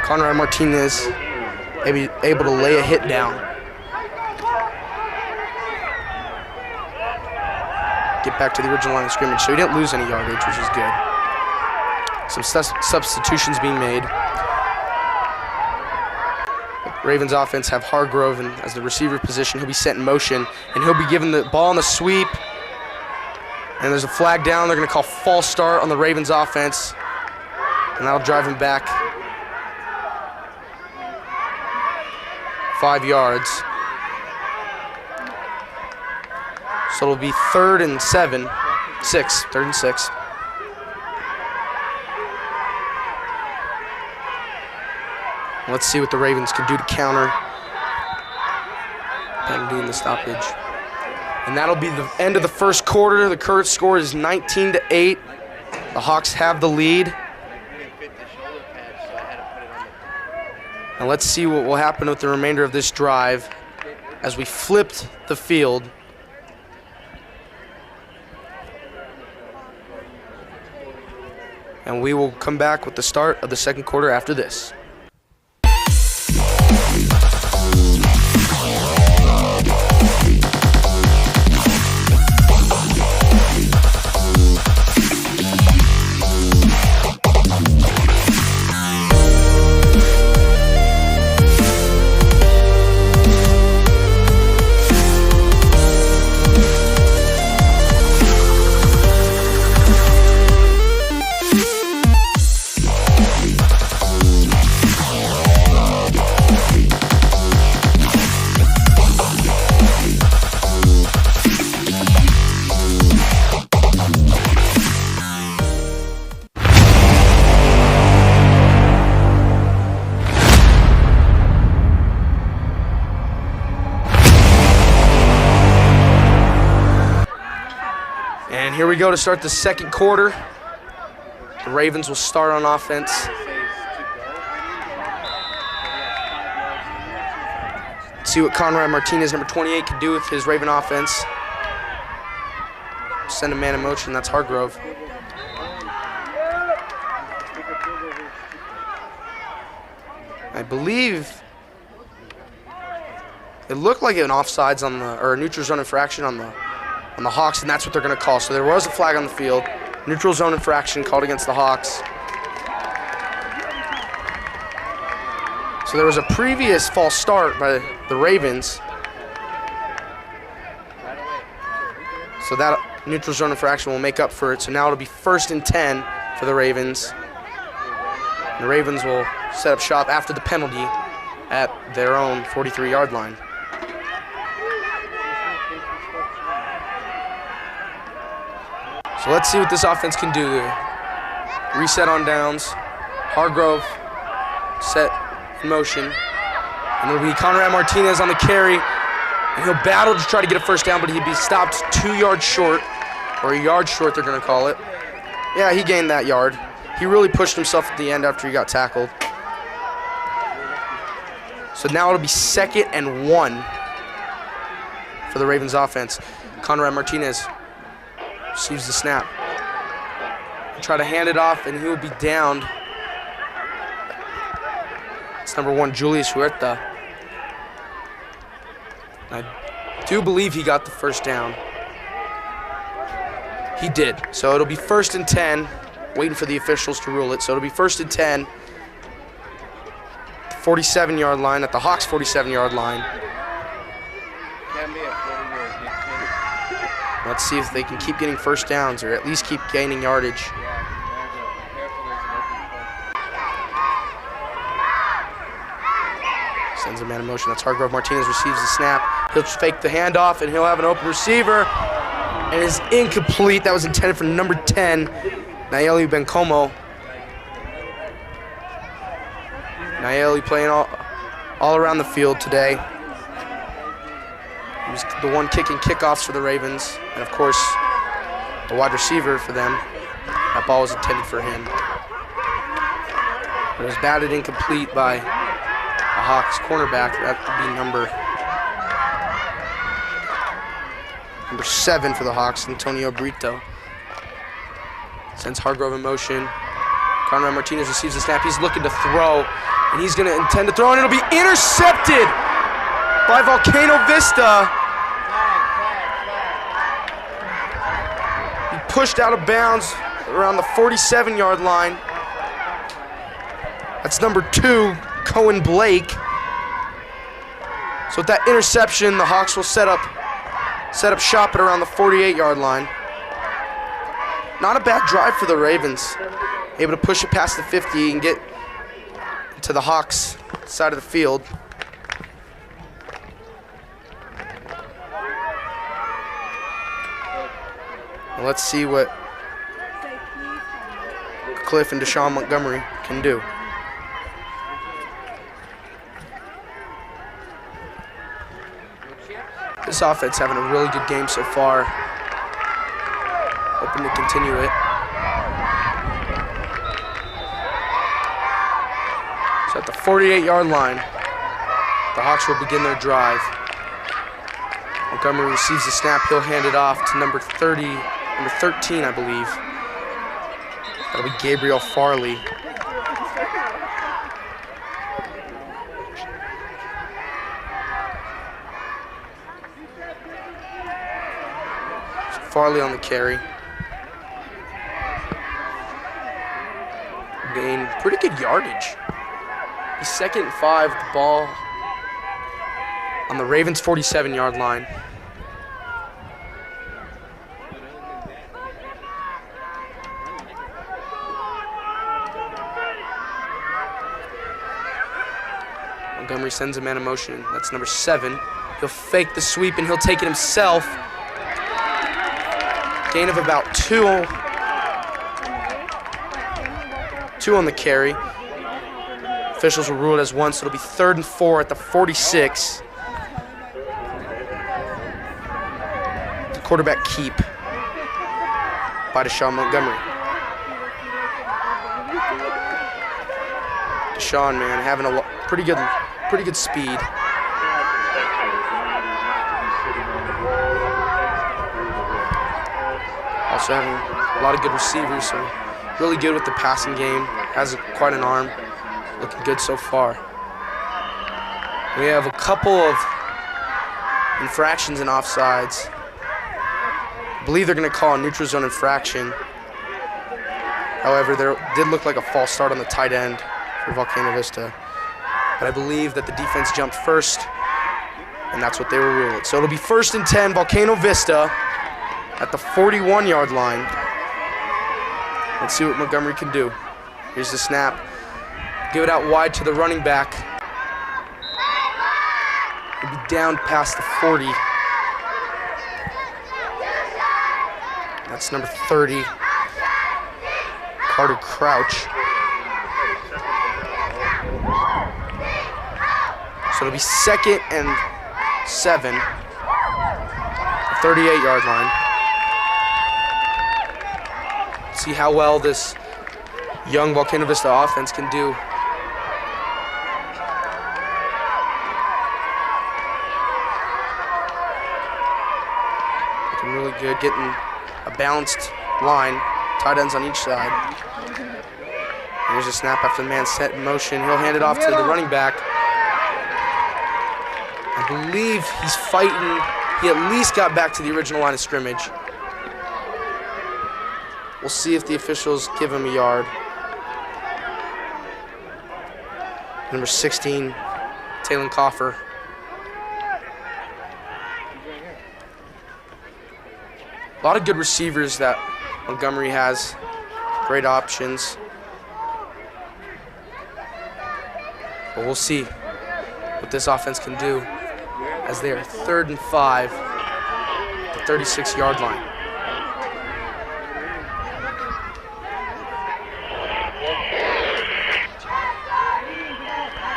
Conrad Martinez able to lay a hit down. Get back to the original line of scrimmage, so he didn't lose any yardage, which is good. Some substitutions being made. Ravens offense have Hargrove as the receiver position. He'll be set in motion, and he'll be given the ball on the sweep. And there's a flag down. They're going to call false start on the Ravens offense, and that'll drive him back 5 yards. So it'll be 3rd and 6. 3rd and 6. Let's see what the Ravens can do to counter doing the stoppage. And that'll be the end of the first quarter. The current score is 19-8. The Hawks have the lead. And let's see what will happen with the remainder of this drive as we flipped the field. And we will come back with the start of the second quarter after this. Here we go to start the second quarter. The Ravens will start on offense. See what Conrad Martinez, number 28, can do with his Raven offense. Send a man in motion, that's Hargrove. I believe it looked like an offsides on the, or a neutral zone infraction on the Hawks, and that's what they're going to call. So there was a flag on the field. Neutral zone infraction called against the Hawks. So there was a previous false start by the Ravens. So that neutral zone infraction will make up for it. So now it'll be 1st and 10 for the Ravens. And the Ravens will set up shop after the penalty at their own 43-yard line. So let's see what this offense can do. Reset on downs. Hargrove set in motion. And it'll be Conrad Martinez on the carry. And he'll battle to try to get a first down, but he'll be stopped 2 yards short Or a yard short, they're going to call it. Yeah, he gained that yard. He really pushed himself at the end after he got tackled. So now it'll be 2nd and 1 for the Ravens offense. Conrad Martinez receives the snap. Try to hand it off, and he'll be downed. It's number 1, Julius Huerta. I do believe he got the first down. He did. So it'll be 1st and 10. Waiting for the officials to rule it. So it'll be 1st and 10. 47-yard line, at the Hawks' 47-yard line. Let's see if they can keep getting first downs or at least keep gaining yardage. Sends a man in motion. That's Hargrove. Martinez receives the snap. He'll fake the handoff, and he'll have an open receiver. And it is incomplete. That was intended for number 10, Nayeli Bencomo. Nayeli playing all around the field today. He was the one kicking kickoffs for the Ravens. And, of course, the wide receiver for them. That ball was intended for him. But it was batted incomplete by a Hawks cornerback. That would be number 7 for the Hawks, Antonio Brito. Sends Hargrove in motion. Conrad Martinez receives the snap. He's looking to throw, and he's going to intend to throw, and it'll be intercepted by Volcano Vista. He pushed out of bounds around the 47-yard line. That's number 2, Cohen Blake. So with that interception, the Hawks will set up shop at around the 48-yard line. Not a bad drive for the Ravens. Able to push it past the 50 and get to the Hawks side of the field. And let's see what Cliff and Deshaun Montgomery can do. This offense having a really good game so far. Hoping to continue it. So at the 48-yard line, the Hawks will begin their drive. Montgomery receives the snap. He'll hand it off to number 13, I believe. That'll be Gabriel Farley. Farley on the carry. Gained pretty good yardage. He's 2nd and 5 with the ball on the Ravens' 47-yard line. Montgomery sends a man in motion. That's number 7. He'll fake the sweep, and he'll take it himself. Gain of about 2 on the carry. Officials will rule it as 1, so it'll be 3rd and 4 at the 46. The quarterback keep by Deshaun Montgomery. Deshaun, man, having a pretty good speed. Also having a lot of good receivers, so really good with the passing game. Has quite an arm. Looking good so far. We have a couple of infractions and offsides. I believe they're going to call a neutral zone infraction. However, there did look like a false start on the tight end for Volcano Vista. But I believe that the defense jumped first, and that's what they were ruled. So it'll be 1st and 10, Volcano Vista at the 41-yard line. Let's see what Montgomery can do. Here's the snap. Give it out wide to the running back. He'll be down past the 40. That's number 30, Carter Crouch. So it'll be 2nd and 7, the 38-yard line. See how well this young Volcano Vista offense can do. Looking really good, getting a balanced line, tight ends on each side. Here's a snap after the man set in motion. He'll hand it off to the running back. I believe he's fighting. He at least got back to the original line of scrimmage. We'll see if the officials give him a yard. Number 16, Talon Coffer. A lot of good receivers that Montgomery has. Great options. But we'll see what this offense can do as they are 3rd and 5 at the 36-yard line.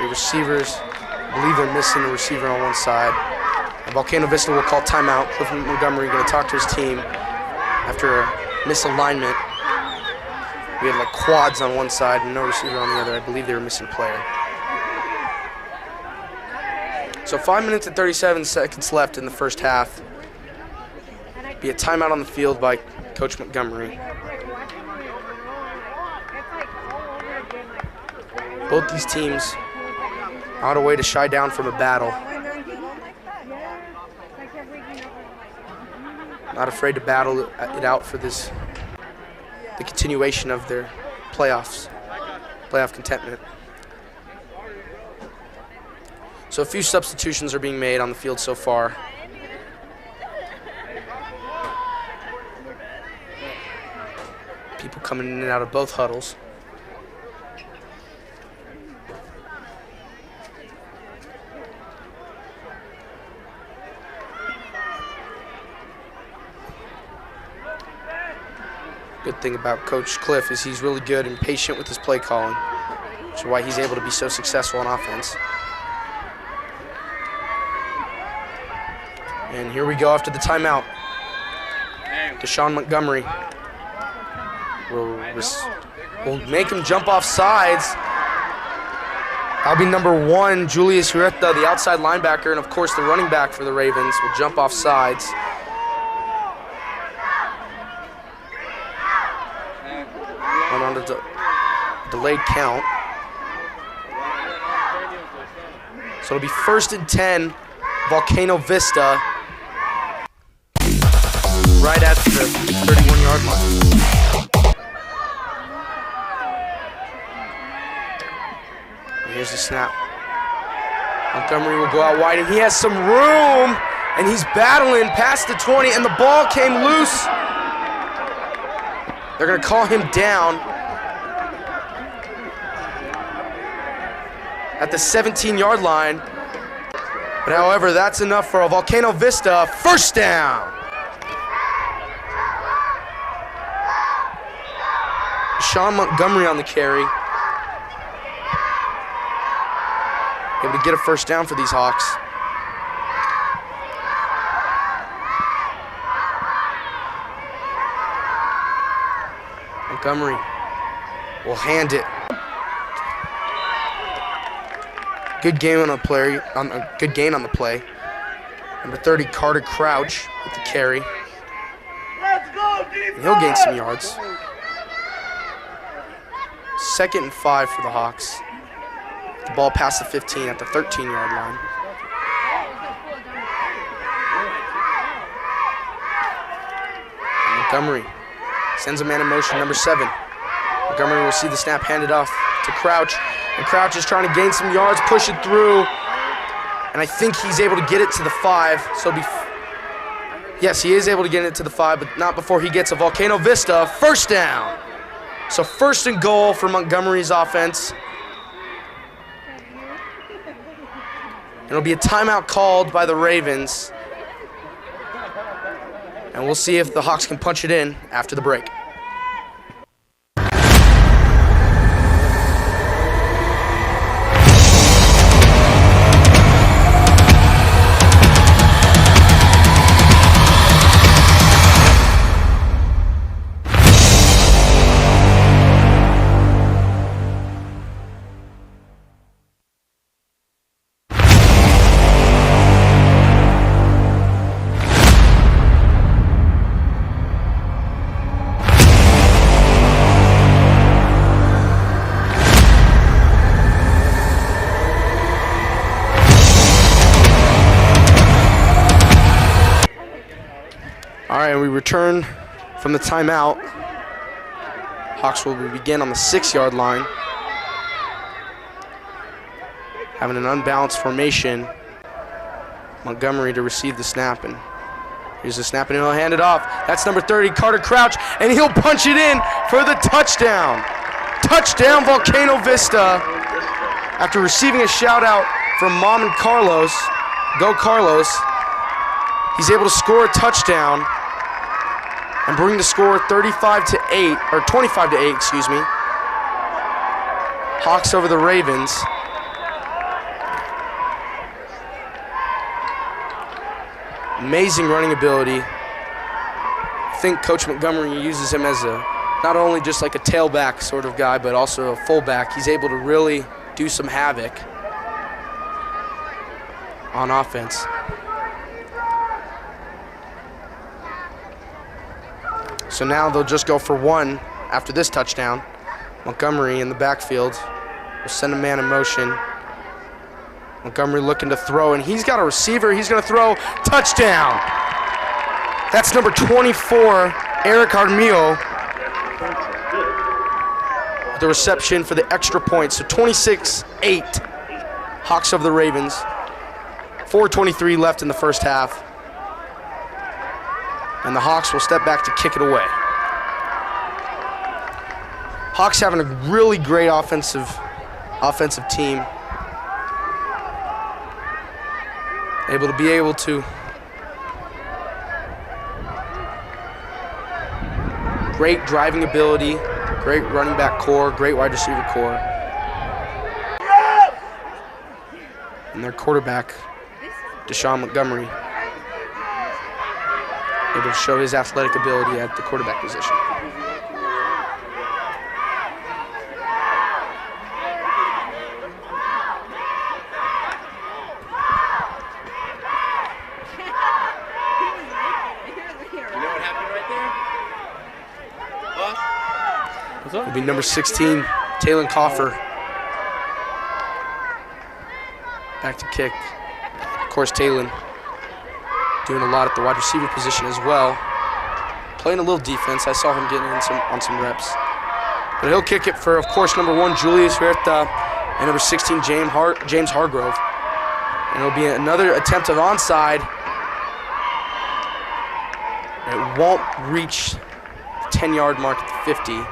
The receivers, I believe they're missing a receiver on one side. And Volcano Vista will call timeout. Cliff Montgomery going to talk to his team after a misalignment. We had like quads on one side and no receiver on the other. I believe they were missing a player. So 5 minutes and 37 seconds left in the first half. Be a timeout on the field by Coach Montgomery. Both these teams not a way to shy down from a battle. Not afraid to battle it out for the continuation of their playoff contentment. So a few substitutions are being made on the field so far. People coming in and out of both huddles. Good thing about Coach Cliff is he's really good and patient with his play calling, which is why he's able to be so successful on offense. And here we go after the timeout. Deshaun Montgomery will make him jump off sides. That'll be number 1, Julius Huerta, the outside linebacker, and of course the running back for the Ravens will jump off sides. On a delayed count. So it'll be 1st and 10, Volcano Vista, right at the 31-yard line. And here's the snap. Montgomery will go out wide, and he has some room, and he's battling past the 20, and the ball came loose. They're going to call him down at the 17-yard line. But however, that's enough for a Volcano Vista first down. Sean Montgomery on the carry. Able to get a first down for these Hawks. Montgomery will hand it. Good game on the play. Good gain on the play. Number 30, Carter Crouch with the carry. And he'll gain some yards. 2nd and 5 for the Hawks. The ball past the 15 at the 13-yard line. And Montgomery sends a man in motion, number 7. Montgomery will see the snap handed off to Crouch. And Crouch is trying to gain some yards, push it through. And I think he's able to get it to the 5. So yes, he is able to get it to the 5, but not before he gets a Volcano Vista first down. So 1st and goal for Montgomery's offense. It'll be a timeout called by the Ravens. And we'll see if the Hawks can punch it in after the break. right, and we return from the timeout. Hawks will begin on the 6-yard line. Having an unbalanced formation. Montgomery to receive the snap, and here's the snap, and he'll hand it off. That's number 30, Carter Crouch, and he'll punch it in for the touchdown. Touchdown, Volcano Vista. After receiving a shout out from Mom and Carlos, go Carlos, he's able to score a touchdown and bring the score 35-8, or 25-8, excuse me. Hawks over the Ravens. Amazing running ability. I think Coach Montgomery uses him as not only just like a tailback sort of guy, but also a fullback. He's able to really do some havoc on offense. So now they'll just go for one after this touchdown. Montgomery in the backfield will send a man in motion. Montgomery looking to throw, and he's got a receiver. He's going to throw. Touchdown. That's number 24, Eric Armillo. The reception for the extra point. So 26-8, Hawks of the Ravens. 4:23 left in the first half. And the Hawks will step back to kick it away. Hawks having a really great offensive team. Able to great driving ability, great running back core, great wide receiver core. And their quarterback, Deshaun Montgomery, able to show his athletic ability at the quarterback position. It'll be number 16, Talon Coffer. Back to kick. Of course, Talon doing a lot at the wide receiver position as well. Playing a little defense. I saw him getting in on some reps. But he'll kick it for, of course, number 1, Julius Huerta, and number 16, James Hargrove. And it'll be another attempt of onside. It won't reach the 10-yard mark at the 50.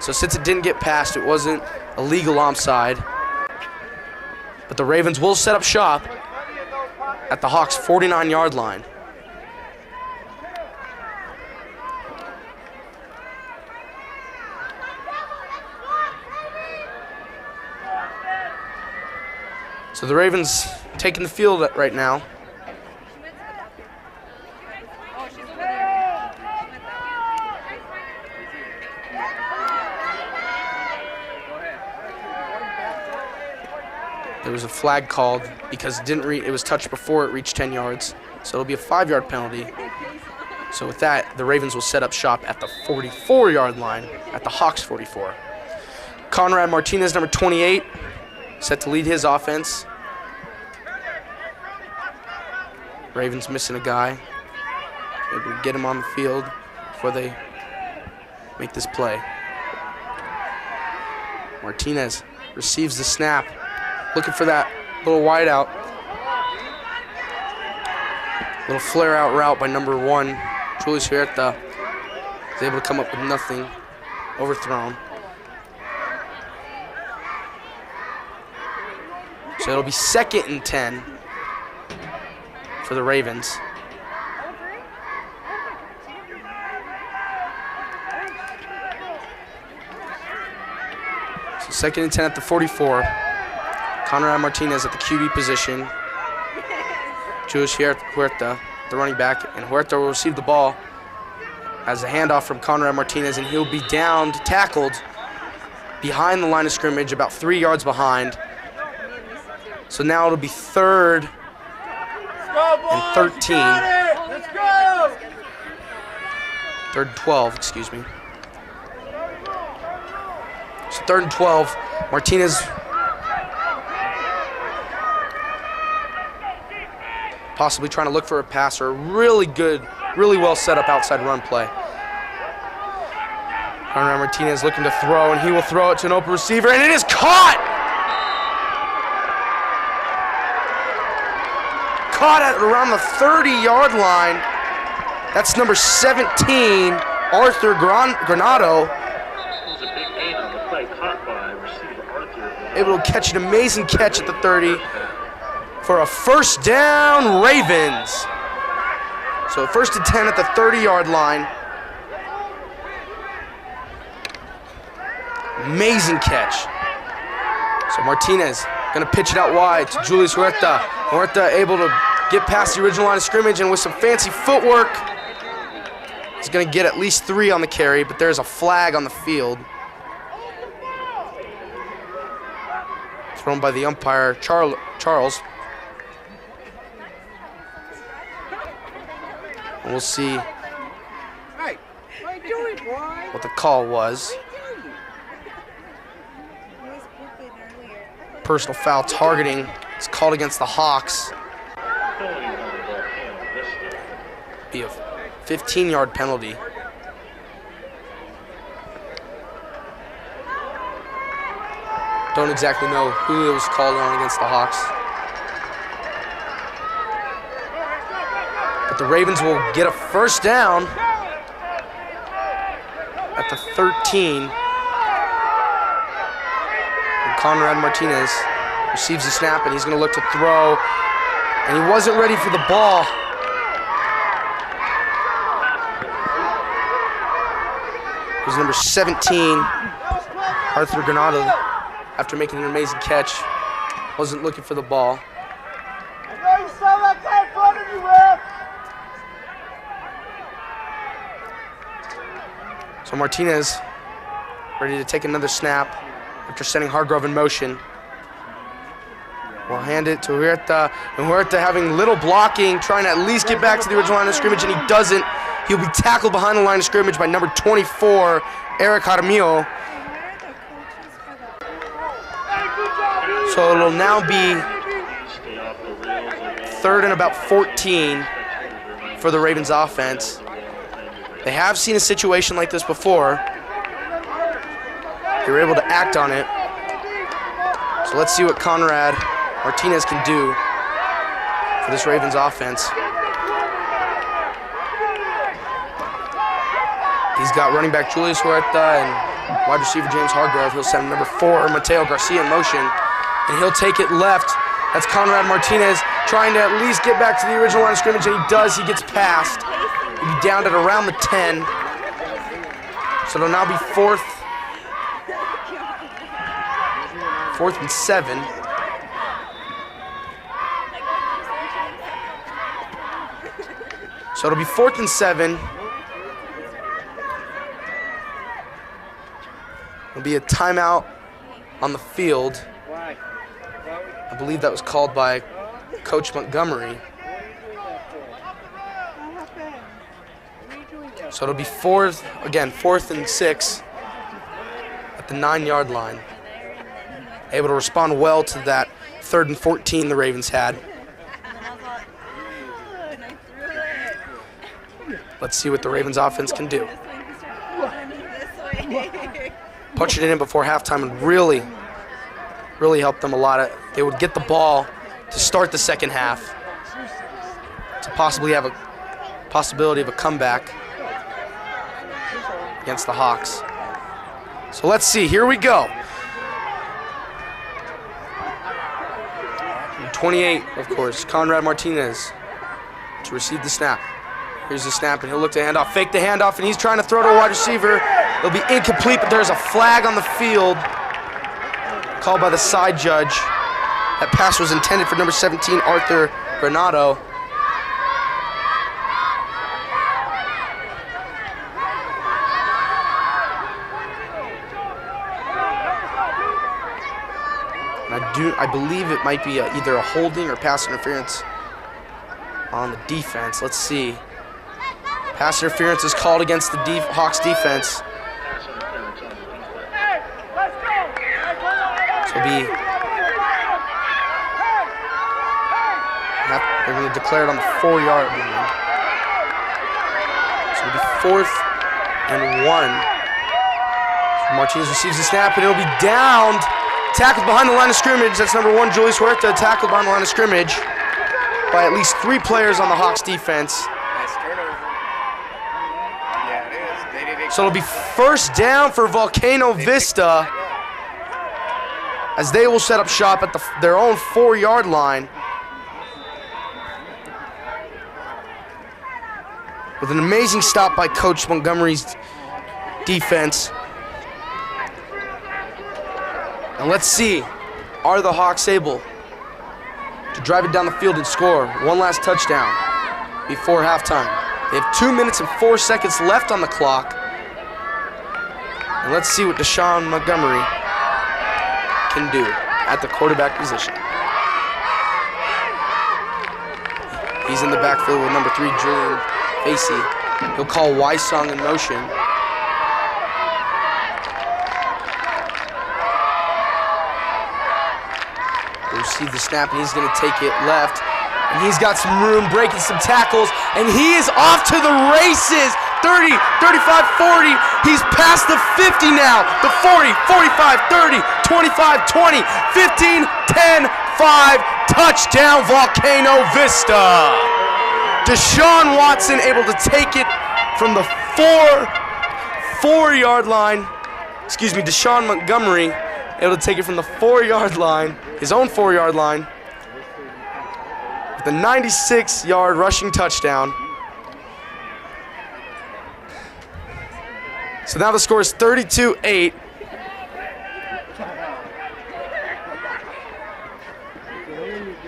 So since it didn't get past, it wasn't a legal onside. But the Ravens will set up shop at the Hawks' 49-yard line. So the Ravens taking the field right now. There was a flag called because it was touched before it reached 10 yards. So it'll be a 5-yard penalty. So with that, the Ravens will set up shop at the 44-yard line at the Hawks 44. Conrad Martinez, number 28, set to lead his offense. Ravens missing a guy. Able to get him on the field before they make this play. Martinez receives the snap. Looking for that little wide out. Little flare out route by number 1, Julius Huerta. Is able to come up with nothing. Overthrown. So it'll be 2nd and 10 for the Ravens. So 2nd and 10 at the 44. Conrad Martinez at the QB position. Julius Huerta, the running back, and Huerta will receive the ball as a handoff from Conrad Martinez, and he'll be downed, tackled behind the line of scrimmage, about 3 yards behind. So now it'll be 3rd and 13. Let's go! 3rd and 12, excuse me. So 3rd and 12, Martinez possibly trying to look for a pass, or a really good really well set up outside run play. Conrad Martinez looking to throw, and he will throw it to an open receiver, and it is caught! Caught at around the 30-yard line. That's number 17, Arthur Granado. Able to catch an amazing catch at the 30 for a first down, Ravens. So 1st and 10 at the 30-yard line. Amazing catch. So Martinez gonna pitch it out wide to Julius Huerta. Huerta able to get past the original line of scrimmage, and with some fancy footwork, he's gonna get at least 3 on the carry, but there's a flag on the field. Thrown by the umpire, Charles. And we'll see what the call was. Personal foul targeting is called against the Hawks. Be a 15-yard penalty. Don't exactly know who it was called on against the Hawks. But the Ravens will get a first down at the 13. And Conrad Martinez receives the snap, and he's going to look to throw. And he wasn't ready for the ball. It was number 17, Arthur Granado. After making an amazing catch, wasn't looking for the ball. So Martinez ready to take another snap after sending Hargrove in motion. We'll hand it to Huerta, and Huerta having little blocking, trying to at least get back to the original line of scrimmage, and he doesn't. He'll be tackled behind the line of scrimmage by number 24, Eric Jaramillo. So it'll now be 3rd and about 14 for the Ravens offense. They have seen a situation like this before. They were able to act on it. So let's see what Conrad Martinez can do for this Ravens offense. He's got running back Julius Huerta and wide receiver James Hargrove. He'll send number 4, Mateo Garcia, in motion. And he'll take it left. That's Conrad Martinez trying to at least get back to the original line of scrimmage, and he does. He gets past. He'll be down at around the 10. So it'll now be 4th and 7. So it'll be 4th and 7. It'll be a timeout on the field. I believe that was called by Coach Montgomery. So it'll be 4th and 6 at the 9-yard line. Able to respond well to that 3rd and 14 the Ravens had. Let's see what the Ravens offense can do. Punching it in before halftime and really helped them a lot. They would get the ball to start the second half to possibly have a possibility of a comeback against the Hawks. So let's see. Here we go. 28, of course, Conrad Martinez to receive the snap. Here's the snap, and he'll look to hand off. Fake the handoff, and he's trying to throw to a wide receiver. It'll be incomplete, but there's a flag on the field called by the side judge. That pass was intended for number 17, Arthur Granado. And I believe it might be either a holding or pass interference on the defense. Let's see. Pass interference is called against the Hawks defense. So they're going to declare it on the 4-yard line. 4th and 1. Martinez receives the snap, and it'll be downed. Tackled behind the line of scrimmage. That's number 1, Julius Huerta, tackled behind the line of scrimmage by at least 3 players on the Hawks defense. Nice turnover. Yeah, it is. So it'll be first down for Volcano Vista as they will set up shop at their own 4-yard line. With an amazing stop by Coach Montgomery's defense. And let's see, are the Hawks able to drive it down the field and score one last touchdown before halftime? They have 2 minutes and 4 seconds left on the clock. And let's see what Deshaun Montgomery can do at the quarterback position. He's in the backfield with number 3, Julian Facey. He'll call Wysong in motion. Receive the snap, and he's going to take it left. And he's got some room, breaking some tackles, and he is off to the races. 30, 35, 40. He's past the 50 now. The 40, 45, 30, 25, 20, 15, 10, 5. Touchdown, Volcano Vista. Deshaun Watson able to take it from the 4-yard line. Excuse me, Deshaun Montgomery able to take it from the 4-yard line, his own 4-yard line, with a 96-yard rushing touchdown. So now the score is 32-8.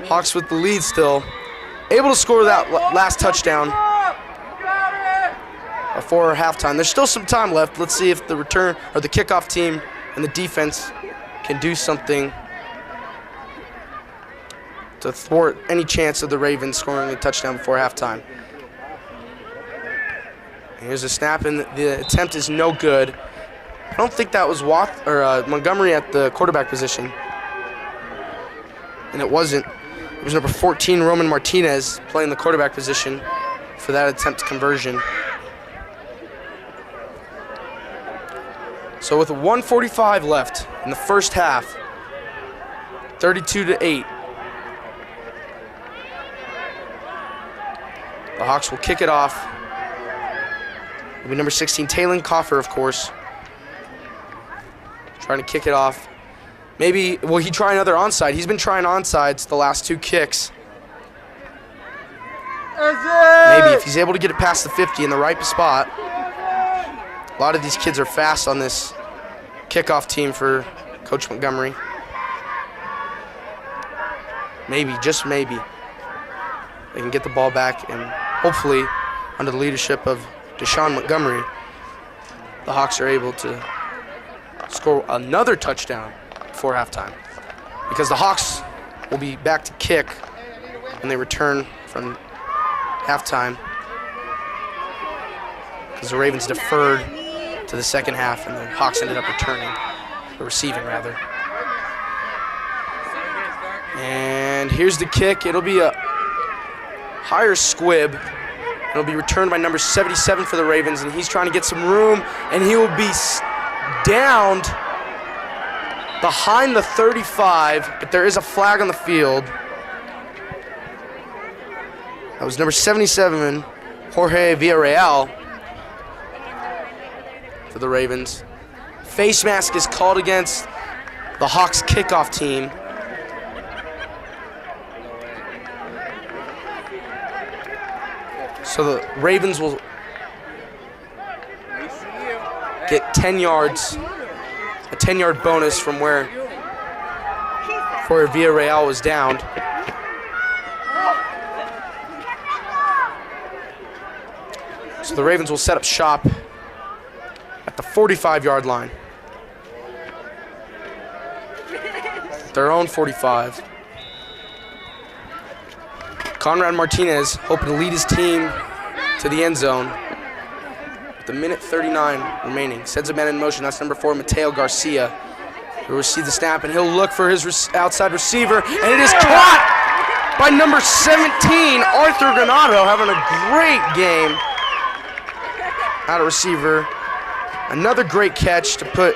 Hawks with the lead still. Able to score that last touchdown before halftime. There's still some time left. Let's see if the return or the kickoff team and the defense can do something to thwart any chance of the Ravens scoring a touchdown before halftime. And here's a snap, and the attempt is no good. I don't think that was Montgomery at the quarterback position. And it wasn't. It was number 14, Roman Martinez, playing the quarterback position for that attempt conversion. So with 1:45 left in the first half, 32-8. The Hawks will kick it off. It'll be number 16, Talon Coffer, of course. Trying to kick it off. Maybe, will he try another onside? He's been trying onsides the last 2 kicks. Maybe if he's able to get it past the 50 in the right spot. A lot of these kids are fast on this kickoff team for Coach Montgomery. Maybe, just maybe, they can get the ball back, and hopefully, under the leadership of Deshaun Montgomery, the Hawks are able to score another touchdown before halftime, because the Hawks will be back to kick when they return from halftime, because the Ravens deferred to the second half and the Hawks ended up returning, or receiving rather. And here's the kick. It'll be a higher squib. It'll be returned by number 77 for the Ravens, and he's trying to get some room, and he will be downed behind the 35, but there is a flag on the field. That was number 77, Jorge Villarreal, for the Ravens. Face mask is called against the Hawks kickoff team. So the Ravens will get 10 yards, a 10-yard bonus from where Villarreal was downed. So the Ravens will set up shop at the 45-yard line. Their own 45. Conrad Martinez hoping to lead his team to the end zone. With a minute 39 remaining. Sends a man in motion. That's number 4, Mateo Garcia. He'll receive the snap, and he'll look for his outside receiver. And it is caught by number 17, Arthur Granado, having a great game out of receiver. Another great catch to put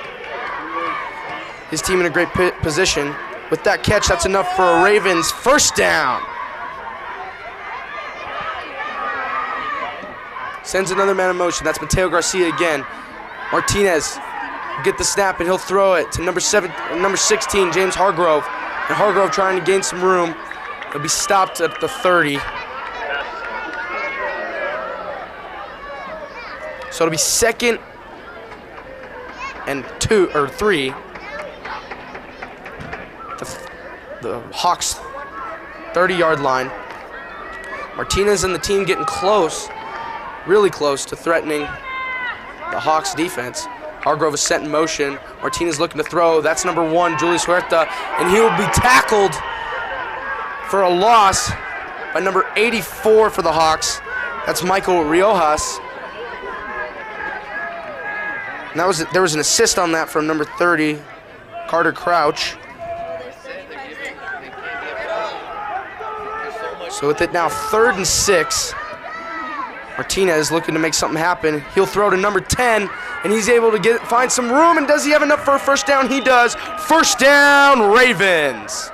his team in a great position. With that catch, that's enough for a Ravens first down. Sends another man in motion. That's Mateo Garcia again. Martinez get the snap and he'll throw it to number 16, James Hargrove. And Hargrove trying to gain some room. He'll be stopped at the 30. So it'll be 2nd and 3. The Hawks 30-yard line. Martinez and the team getting close, really close to threatening the Hawks defense. Hargrove is set in motion. Martinez looking to throw. That's number 1, Julius Huerta, and he will be tackled for a loss by number 84 for the Hawks. That's Michael Riojas. And there was an assist on that from number 30, Carter Crouch. So with it now 3rd and 6, Martinez looking to make something happen. He'll throw to number 10, and he's able to find some room. And does he have enough for a first down? He does. First down, Ravens.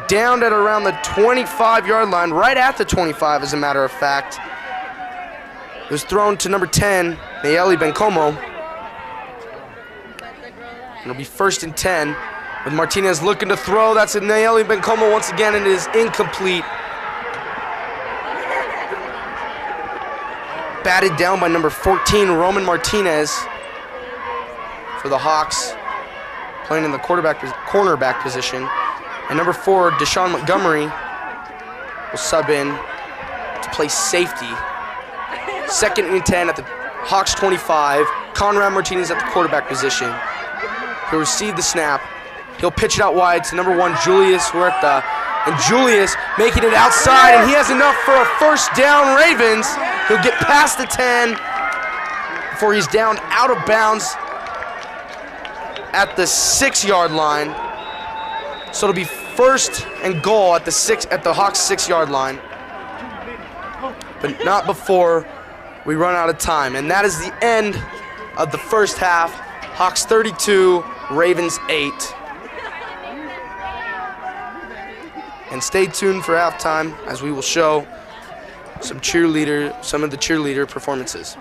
Down at around the 25-yard line, right at the 25, as a matter of fact. It was thrown to number 10, Nayeli Bencomo. It'll be 1st and 10. With Martinez looking to throw, that's Nayeli Bencomo once again, and it is incomplete. Batted down by number 14, Roman Martinez, for the Hawks, playing in the cornerback position. And number 4, Deshaun Montgomery, will sub in to play safety. 2nd and 10 at the Hawks 25. Conrad Martinez at the quarterback position. He'll receive the snap. He'll pitch it out wide to number 1, Julius Huerta. And Julius making it outside, and he has enough for a first down, Ravens. He'll get past the 10 before he's down out of bounds at the 6-yard line. So it'll be 1st and goal at the Hawks 6-yard line. But not before we run out of time. And that is the end of the first half. Hawks 32, Ravens 8. And stay tuned for halftime as we will show some of the cheerleader performances.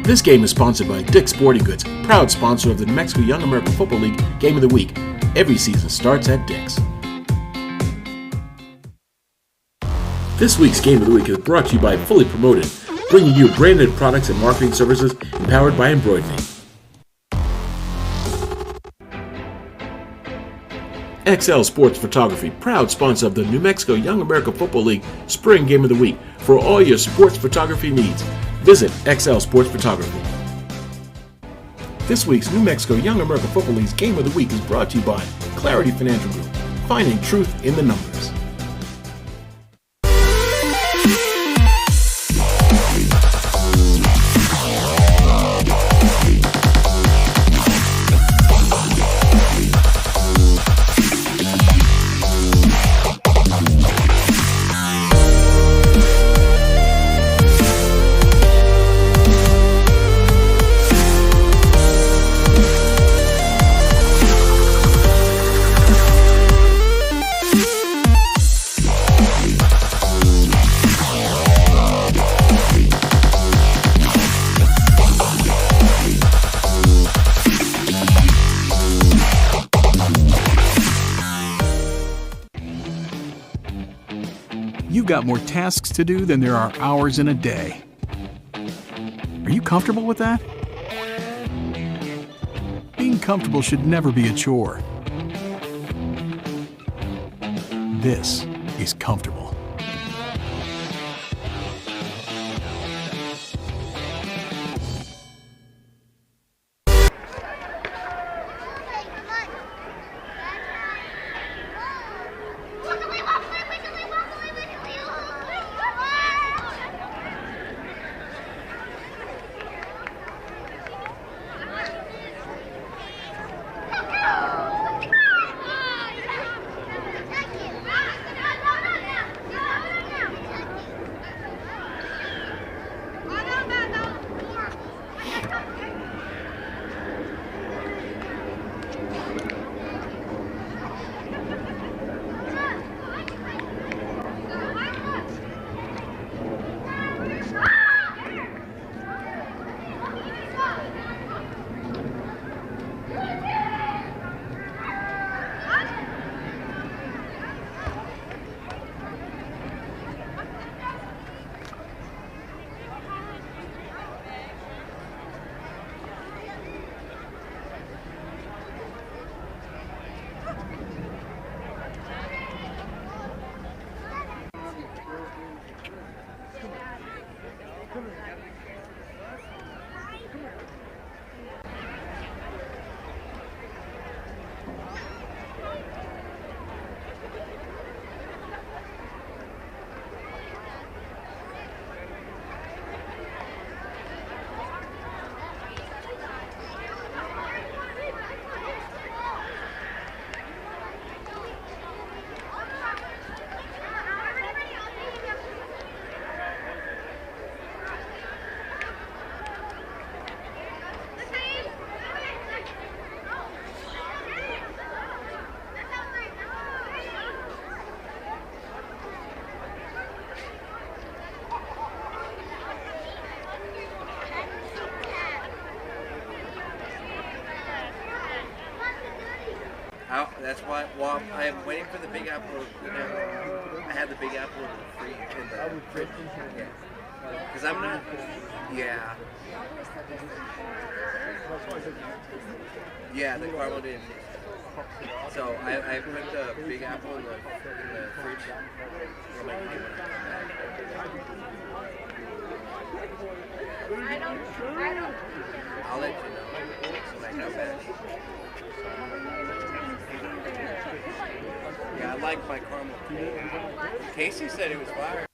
This game is sponsored by Dick's Sporting Goods, proud sponsor of the New Mexico Young American Football League Game of the Week. Every season starts at Dick's. This week's Game of the Week is brought to you by Fully Promoted, bringing you branded products and marketing services empowered by embroidery. XL Sports Photography, proud sponsor of the New Mexico Young American Football League Spring Game of the Week. For all your sports photography needs, visit XL Sports Photography. This week's New Mexico Young American Football League's Game of the Week is brought to you by Clarity Financial Group, finding truth in the numbers. You've got more tasks to do than there are hours in a day. Are you comfortable with that? Being comfortable should never be a chore. This is comfortable. That's why. Well, I am waiting for the Big Apple. I had the Big Apple in the fridge. Yeah. Because I'm not. Yeah. Yeah, the caramel didn't. So I put the Big Apple in the fridge. I'll let you know. Like how bad. Yeah, I like my caramel. Casey said it was fire.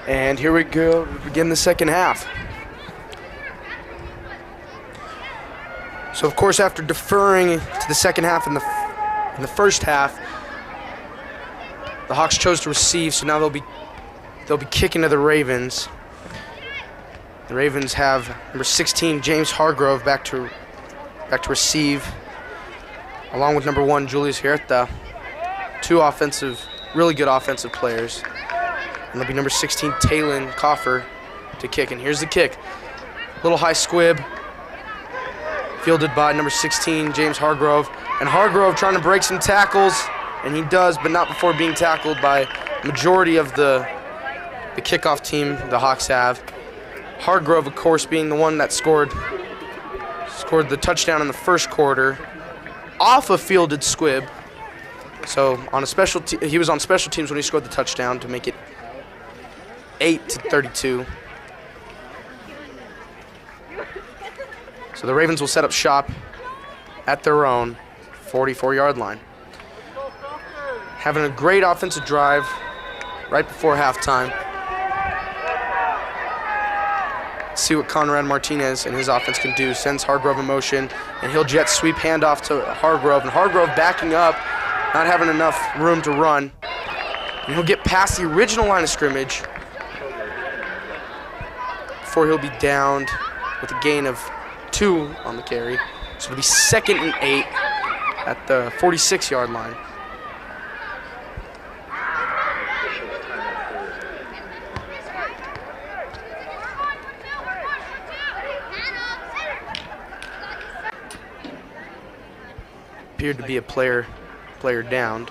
And here we go, we begin the second half. So of course, after deferring to the second half in the first half, the Hawks chose to receive, so now they'll be kicking to the Ravens. The Ravens have number 16 James Hargrove back to receive, along with number 1 Julius Huerta, two really good offensive players. And there'll be number 16 Talon Coffer to kick. And here's the kick. Little high squib, fielded by number 16 James Hargrove. And Hargrove trying to break some tackles, and he does, but not before being tackled by majority of the kickoff team the Hawks have. Hargrove, of course, being the one that scored the touchdown in the first quarter off a fielded squib. So on he was on special teams when he scored the touchdown to make it 8-32. So the Ravens will set up shop at their own 44-yard line. Having a great offensive drive right before halftime. Let's see what Conrad Martinez and his offense can do. Sends Hargrove in motion, and he'll jet sweep handoff to Hargrove. And Hargrove backing up, not having enough room to run. And he'll get past the original line of scrimmage before he'll be downed with a gain of 2 on the carry. So it'll be 2nd and 8 at the 46-yard line. Appeared to be a player downed.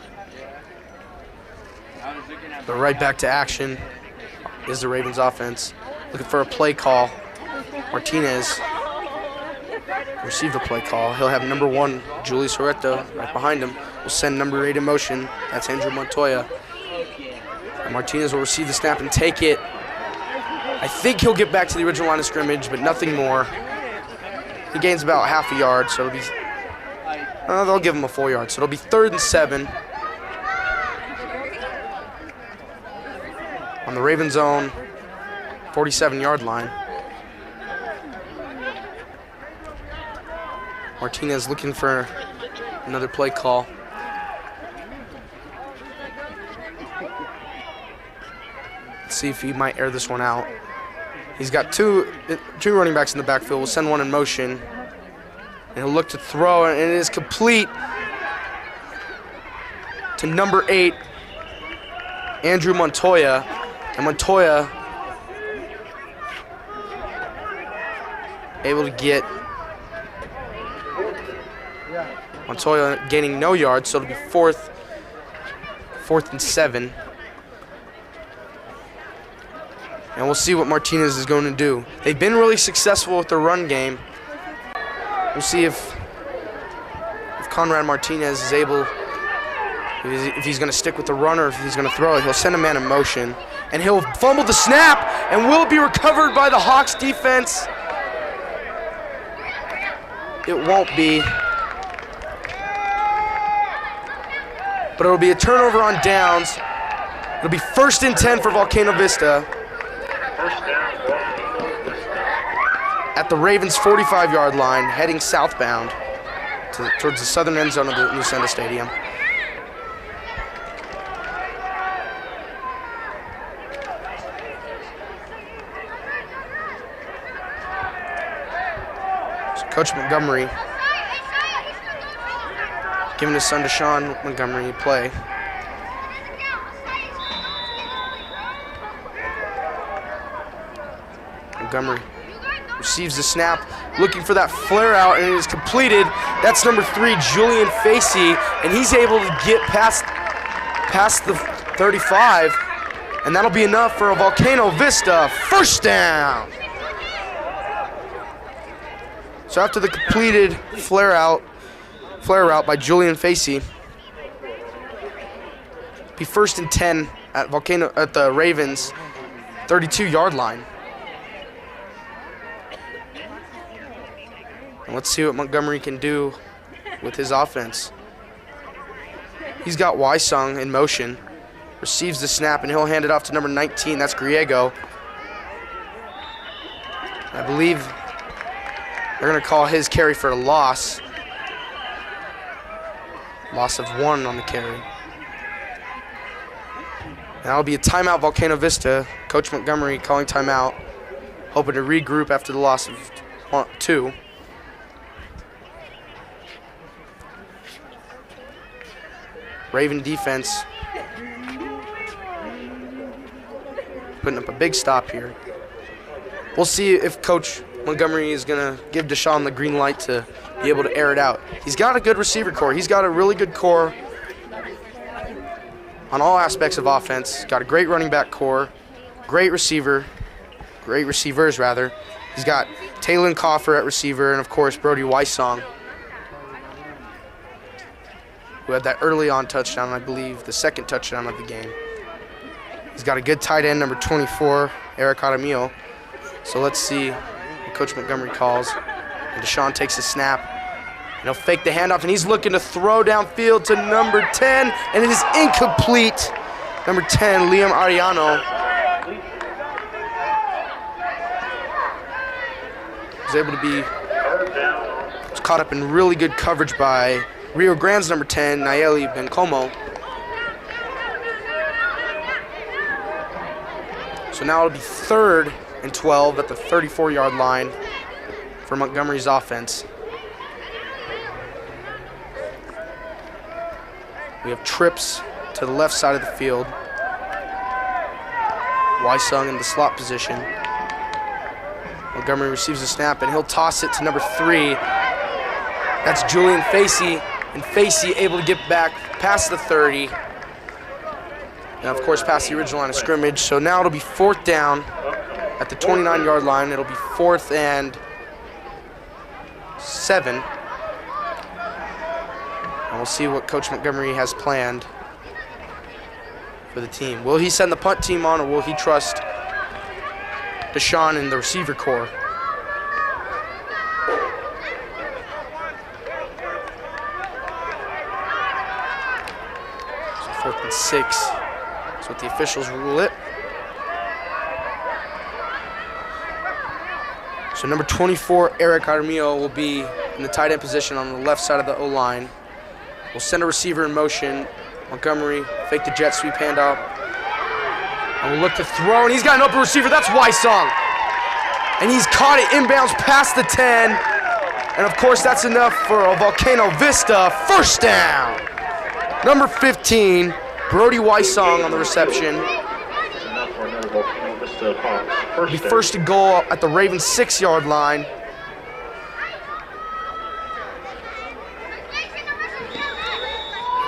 How does it But right back to action is the Ravens offense. Looking for a play call. Martinez received a play call. He'll have number 1, Julius Huerta, right behind him. Will send number 8 in motion. That's Andrew Montoya. And Martinez will receive the snap and take it. I think he'll get back to the original line of scrimmage, but nothing more. He gains about half a yard, so it'll be... they'll give him a full yard, so it'll be 3rd and 7. On the Ravens' own 47-yard line. Martinez looking for another play call. Let's see if he might air this one out. He's got two running backs in the backfield. We'll send one in motion. And he'll look to throw, and it is complete to number 8, Andrew Montoya. And Montoya able to get Montoya gaining no yards, so it'll be 4th and 7. And we'll see what Martinez is going to do. They've been really successful with their run game. We'll see if Conrad Martinez is able, if he's going to stick with the run or if he's going to throw it. He'll send a man in motion, and he'll fumble the snap, and will it be recovered by the Hawks defense? It won't be. But it'll be a turnover on downs. It'll be 1st and 10 for Volcano Vista. At the Ravens' 45-yard line, heading southbound towards the southern end zone of the Lucenda Stadium. So Coach Montgomery giving his son Deshaun Montgomery play. Montgomery receives the snap, looking for that flare out, and it is completed. That's number 3, Julian Facey, and he's able to get past the 35, and that'll be enough for a Volcano Vista first down. So after the completed flare route by Julian Facey, be 1st and 10 at the Ravens 32-yard line. And let's see what Montgomery can do with his offense. He's got Wysung in motion, receives the snap, and he'll hand it off to number 19. That's Griego. I believe they're going to call his carry for a loss. Loss of 1 on the carry. And that'll be a timeout, Volcano Vista. Coach Montgomery calling timeout, hoping to regroup after the loss of 2. Raven defense putting up a big stop here. We'll see if Coach Montgomery is going to give Deshaun the green light to be able to air it out. He's got a good receiver core. He's got a really good core on all aspects of offense. Got a great running back core, great receivers rather. He's got Taylon Coffer at receiver, and of course Brody Wysong, who had that early on touchdown, I believe the second touchdown of the game. He's got a good tight end, number 24, Eric Aramillo. So let's see what Coach Montgomery calls. And Deshaun takes a snap, and he'll fake the handoff, and he's looking to throw downfield to number 10, and it is incomplete. Number 10, Liam Ariano, was able to be caught up in really good coverage by Rio Grande's number 10, Nayeli Bencomo. So now it'll be 3rd and 12 at the 34-yard line for Montgomery's offense. We have trips to the left side of the field. Wysung in the slot position. Montgomery receives the snap, and he'll toss it to number 3. That's Julian Facey, and Facey able to get back past the 30. And, of course, past the original line of scrimmage. So now it'll be 4th down at the 29-yard line. It'll be 4th and 7. And we'll see what Coach Montgomery has planned for the team. Will he send the punt team on, or will he trust Deshaun and the receiver corps? So 4th and 6. That's what the officials rule it. So number 24, Eric Armillo, will be in the tight end position on the left side of the O-line. We'll send a receiver in motion. Montgomery, fake the jet sweep handoff. And we'll look to throw, and he's got an open receiver. That's Wysong. And he's caught it inbounds past the 10. And of course, that's enough for a Volcano Vista 1st down. Number 15, Brody Wysong on the reception. It'll be 1st and goal at the Ravens 6-yard line.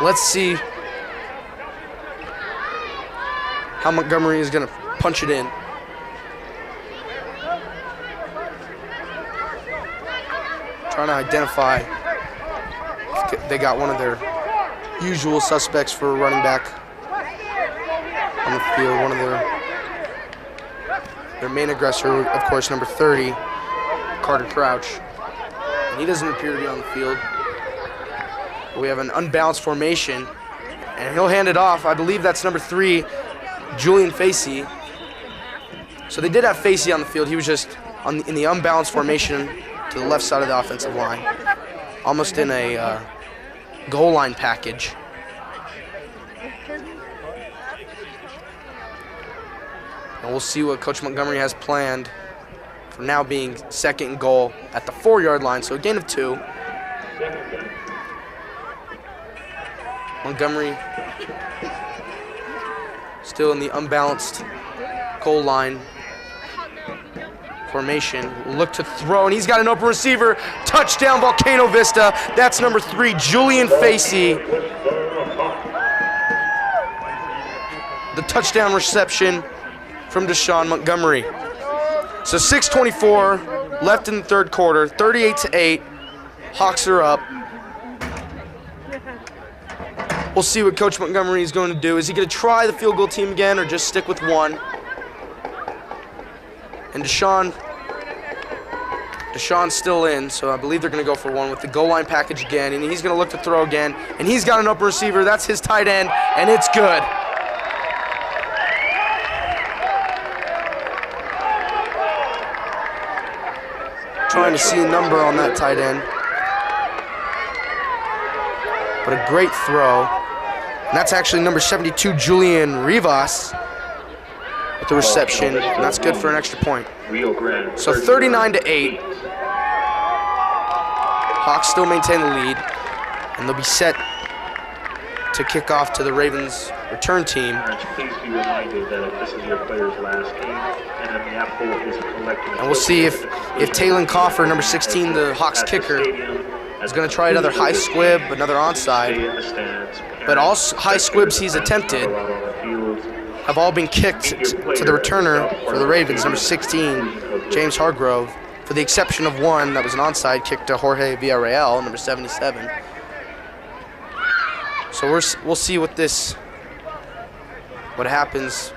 Let's see how Montgomery is going to punch it in. Trying to identify if they got one of their usual suspects for a running back on the field. One of their main aggressor, of course, number 30, Carter Crouch. And he doesn't appear to be on the field. We have an unbalanced formation, and he'll hand it off. I believe that's number 3, Julian Facey. So they did have Facey on the field. He was just in the unbalanced formation to the left side of the offensive line, almost in a goal line package. And we'll see what Coach Montgomery has planned for now being 2nd and goal at the 4-yard line, so a gain of 2. Montgomery still in the unbalanced goal line formation. Will look to throw, and he's got an open receiver. Touchdown, Volcano Vista. That's number 3, Julian Facey. The touchdown reception from Deshaun Montgomery. So 6:24 left in the 3rd quarter, 38-8. Hawks are up. We'll see what Coach Montgomery is going to do. Is he going to try the field goal team again or just stick with one? And Deshaun's still in, so I believe they're going to go for one with the goal line package again, and he's going to look to throw again, and he's got an open receiver. That's his tight end, and it's good. Trying to see a number on that tight end. But a great throw. And that's actually number 72, Julian Rivas, with the reception. And that's good for an extra point. So 39-8. Hawks still maintain the lead. And they'll be set to kick off to the Ravens return team. Please be reminded that this is your player's last game. NMYAFL is a collective. And we'll see if Taylon Coffer, number 16, the Hawks kicker, is going to try another high squib, another onside. But all high squibs he's attempted have all been kicked to the returner for the Ravens, number 16, James Hargrove, for the exception of one that was an onside kick to Jorge Villarreal, number 77. So we'll see what happens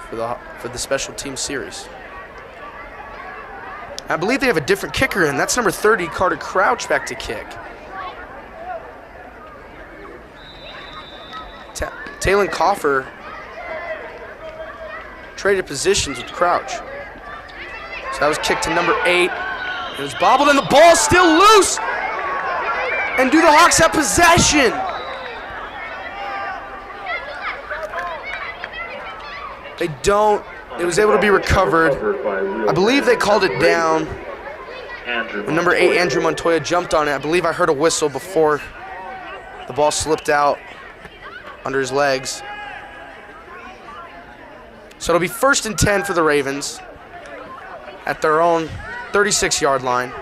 for the special team series. I believe they have a different kicker in. That's number 30, Carter Crouch, back to kick. Taylon Coffer traded positions with Crouch. So that was kicked to number 8. It was bobbled, and the ball's still loose. And do the Hawks have possession? They don't. It was able to be recovered. I believe they called it down when number 8, Andrew Montoya, jumped on it. I believe I heard a whistle before the ball slipped out under his legs. So it'll be 1st and 10 for the Ravens at their own 36-yard line.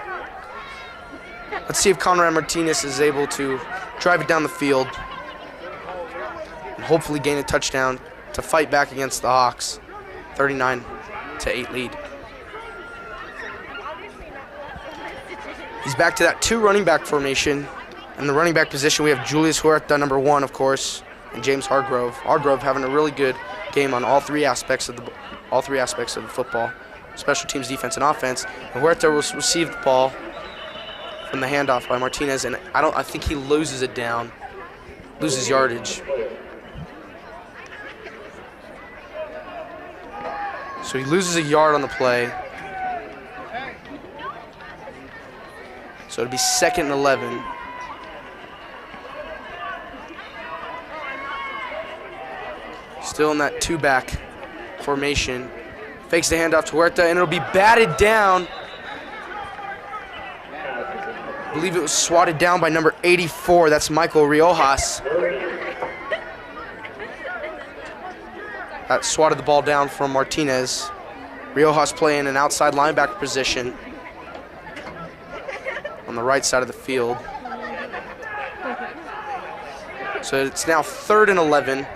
Let's see if Conrad Martinez is able to drive it down the field. and hopefully gain a touchdown to fight back against the Hawks. 39-8 lead. He's back to that 2 running back formation. In the running back position, we have Julius Huerta, number 1, of course, and James Hargrove. Hargrove having a really good game on all three aspects of the football: special teams, defense, and offense. And Huerta will receive the ball from the handoff by Martinez, and I think he loses it down, loses yardage. So he loses a yard on the play. So it'll be 2nd and 11. Still in that 2-back formation. Fakes the handoff to Huerta, and it'll be batted down. I believe it was swatted down by number 84. That's Michael Riojas. That swatted the ball down from Martinez. Riojas playing an outside linebacker position on the right side of the field. So it's now 3rd and 11.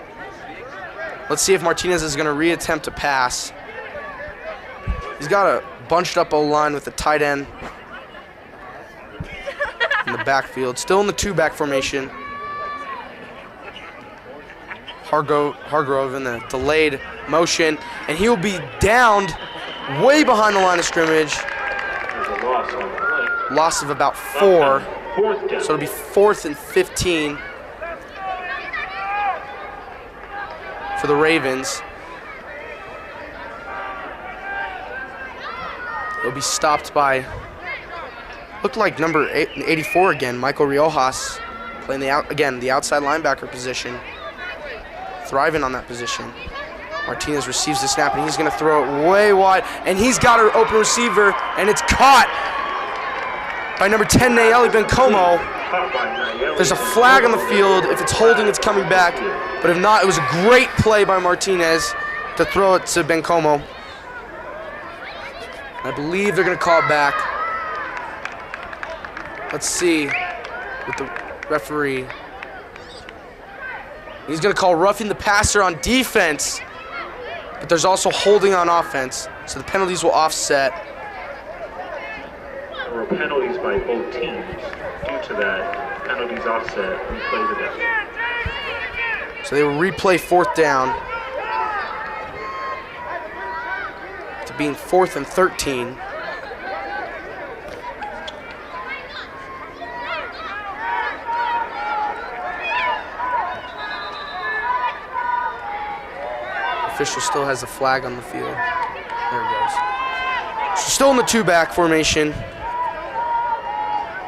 Let's see if Martinez is going to reattempt to pass. He's got a bunched up O-line with the tight end in the backfield. Still in the 2-back formation. Hargrove in the delayed motion, and he will be downed way behind the line of scrimmage. Loss of about 4. So it'll be 4th and 15 for the Ravens. It'll be stopped by, looked like number 84 again, Michael Riojas, playing the outside linebacker position, thriving on that position. Martinez receives the snap, and he's going to throw it way wide, and he's got an open receiver, and it's caught by number 10, Nayeli Bencomo. There's a flag on the field. If it's holding, it's coming back. But if not, it was a great play by Martinez to throw it to Bencomo. I believe they're going to call it back. Let's see with the referee. He's going to call roughing the passer on defense, but there's also holding on offense, so the penalties will offset. There were penalties by both teams. Due to that, penalties offset, replay the down. So they will replay 4th down to being 4th and 13. Official still has the flag on the field. There it goes. So still in the 2-back formation.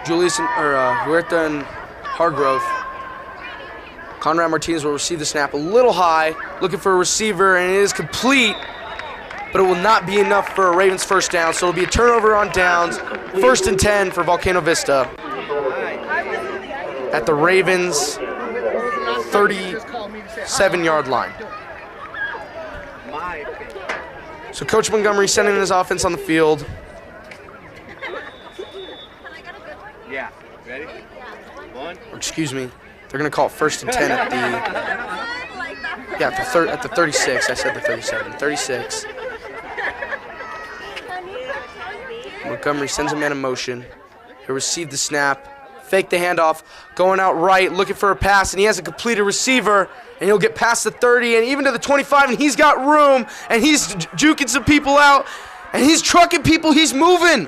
Huerta and Hargrove. Conrad Martinez will receive the snap a little high, looking for a receiver, and it is complete, but it will not be enough for a Ravens first down, so it'll be a turnover on downs. 1st and 10 for Volcano Vista at the Ravens' 37-yard line. So Coach Montgomery sending his offense on the field. Yeah. Ready? Or excuse me, they're going to call it 1st and 10 at the, at the 36. I said the 37. 36. Montgomery sends a man in motion. He'll receive the snap, fake the handoff, going out right, looking for a pass, and he has a completed receiver, and he'll get past the 30 and even to the 25, and he's got room, and he's juking some people out, and he's trucking people, he's moving.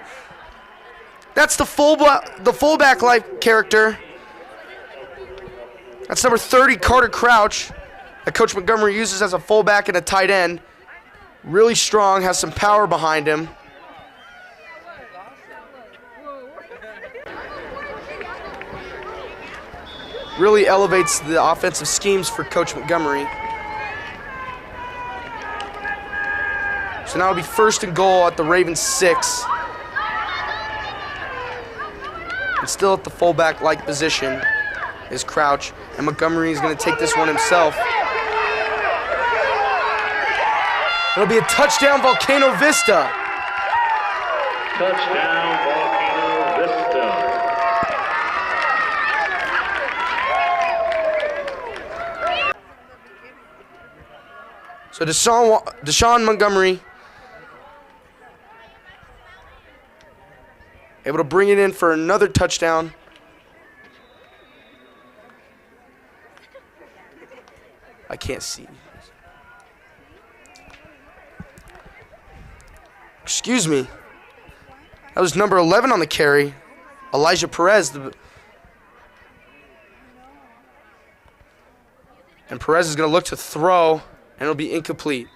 That's the fullback-like character. That's number 30, Carter Crouch, that Coach Montgomery uses as a fullback and a tight end. Really strong, has some power behind him. Really elevates the offensive schemes for Coach Montgomery. So now it'll be 1st and goal at the Ravens 6. And still at the fullback-like position is Crouch. And Montgomery is going to take this one himself. It'll be a touchdown, Volcano Vista. Touchdown, Volcano Vista. So Deshaun Montgomery able to bring it in for another touchdown. I can't see. Excuse me. That was number 11 on the carry, Elijah Perez. And Perez is going to look to throw, and it'll be incomplete.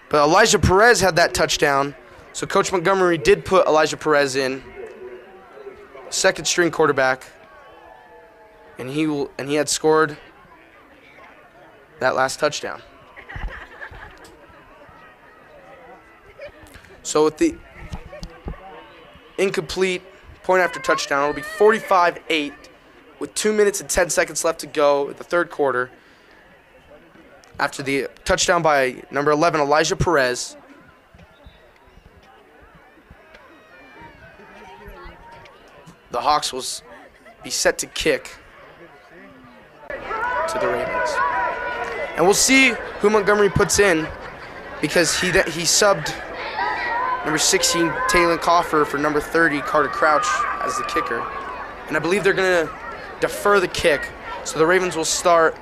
But Elijah Perez had that touchdown, so Coach Montgomery did put Elijah Perez in, second string quarterback, and he had scored that last touchdown. So with the incomplete point after touchdown, it'll be 45-8 with 2 minutes and 10 seconds left to go in the third quarter. After the touchdown by number 11, Elijah Perez. The Hawks will be set to kick to the Ravens. And we'll see who Montgomery puts in, because he subbed number 16, Taylor Coffer, for number 30, Carter Crouch, as the kicker. And I believe they're going to defer the kick, so the Ravens will start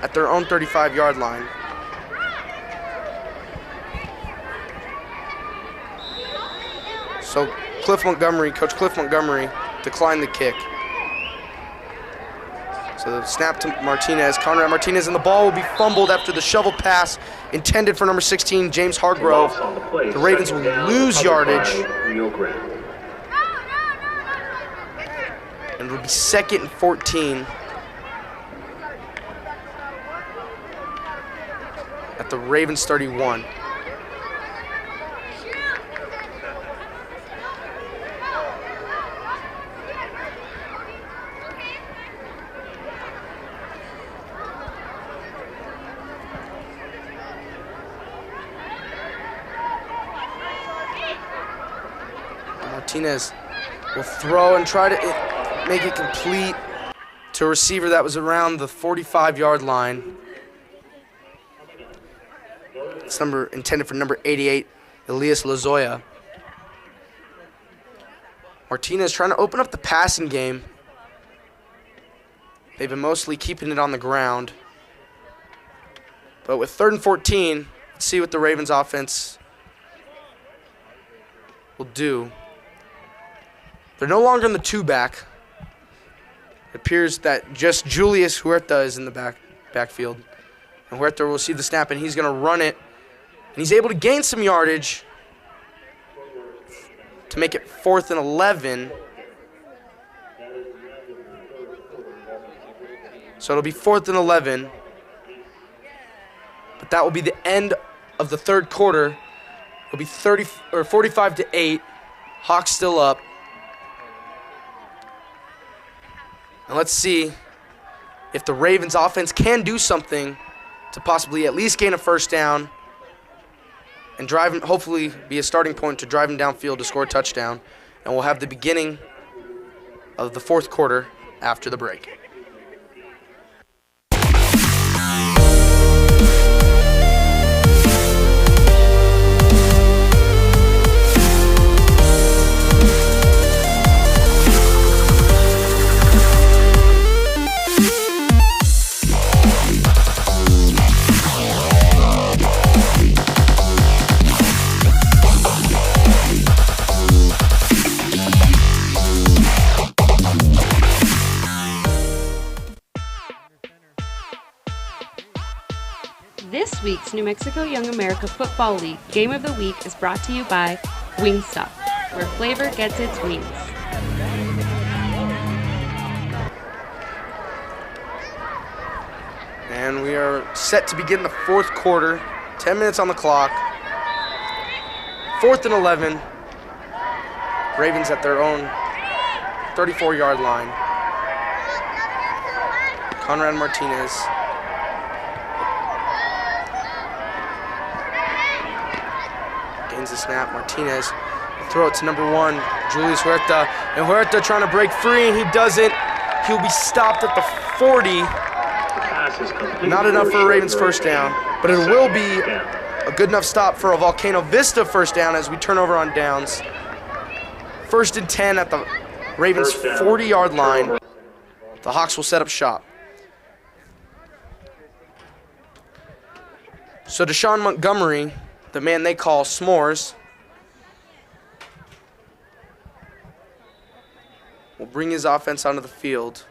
at their own 35-yard line. So Coach Cliff Montgomery declined the kick. So the snap to Martinez, Conrad Martinez, and the ball will be fumbled after the shovel pass intended for number 16, James Hargrove. The Ravens will lose yardage. And it'll be 2nd and 14 at the Ravens 31. Martinez will throw and try to make it complete to a receiver that was around the 45-yard line. It's intended for number 88, Elias Lozoya. Martinez trying to open up the passing game. They've been mostly keeping it on the ground. But with 3rd and 14, let's see what the Ravens offense will do. They're no longer in the two-back. It appears that just Julius Huerta is in the backfield. And Huerta will see the snap, and he's going to run it. And he's able to gain some yardage to make it 4th and 11. So it'll be 4th and 11. But that will be the end of the third quarter. It'll be 45-8. Hawks still up. And let's see if the Ravens offense can do something to possibly at least gain a first down and hopefully be a starting point to drive him downfield to score a touchdown. And we'll have the beginning of the fourth quarter after the break. This week's New Mexico Young America Football League Game of the Week is brought to you by Wingstop, where flavor gets its wings. And we are set to begin the fourth quarter. 10 minutes on the clock. 4th and 11. Ravens at their own 34-yard line. Conrad Martinez. Gains the snap. Martinez will throw it to number 1, Julius Huerta. And Huerta trying to break free, and he doesn't. He'll be stopped at the 40. pass is complete. Not enough for a Ravens first down, but it will be a good enough stop for a Volcano Vista first down as we turn over on downs. 1st and 10 at the Ravens' 40-yard line. The Hawks will set up shop. So Deshaun Montgomery, the man they call S'mores, will bring his offense onto the field.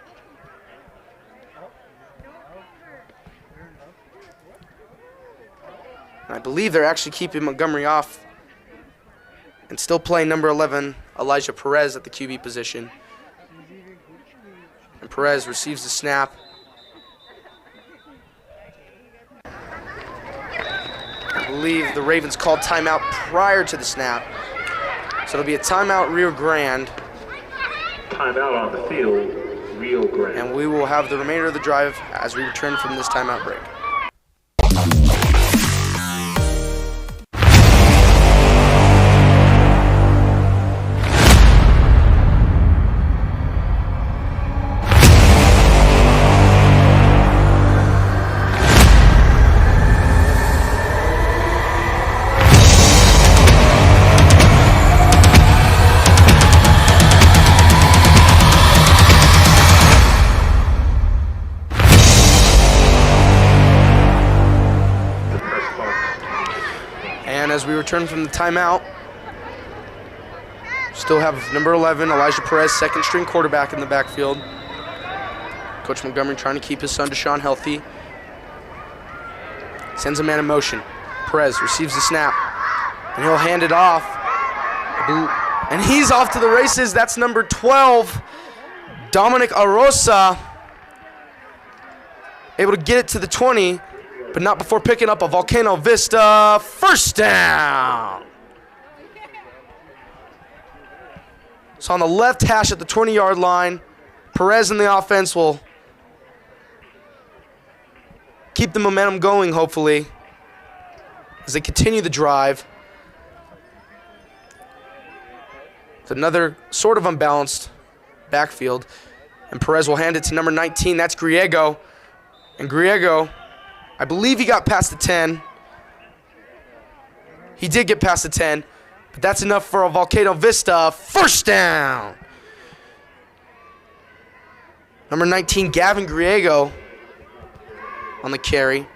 And I believe they're actually keeping Montgomery off and still playing number 11, Elijah Perez, at the QB position. And Perez receives the snap. I believe the Ravens called timeout prior to the snap. So it'll be a timeout, Rio Grande. Timeout on the field, Rio Grande. And we will have the remainder of the drive as we return from this timeout break. As we return from the timeout, still have number 11, Elijah Perez, second-string quarterback in the backfield. Coach Montgomery trying to keep his son Deshaun healthy. Sends a man in motion. Perez receives the snap, and he'll hand it off. And he's off to the races. That's number 12, Dominic Arosa, able to get it to the 20. But not before picking up a Volcano Vista first down. So on the left hash at the 20-yard line, Perez and the offense will keep the momentum going, hopefully, as they continue the drive. It's another sort of unbalanced backfield. And Perez will hand it to number 19. That's Griego. And Griego, I believe he got past the 10. He did get past the 10, but that's enough for a Volcano Vista first down. Number 19, Gavin Griego on the carry.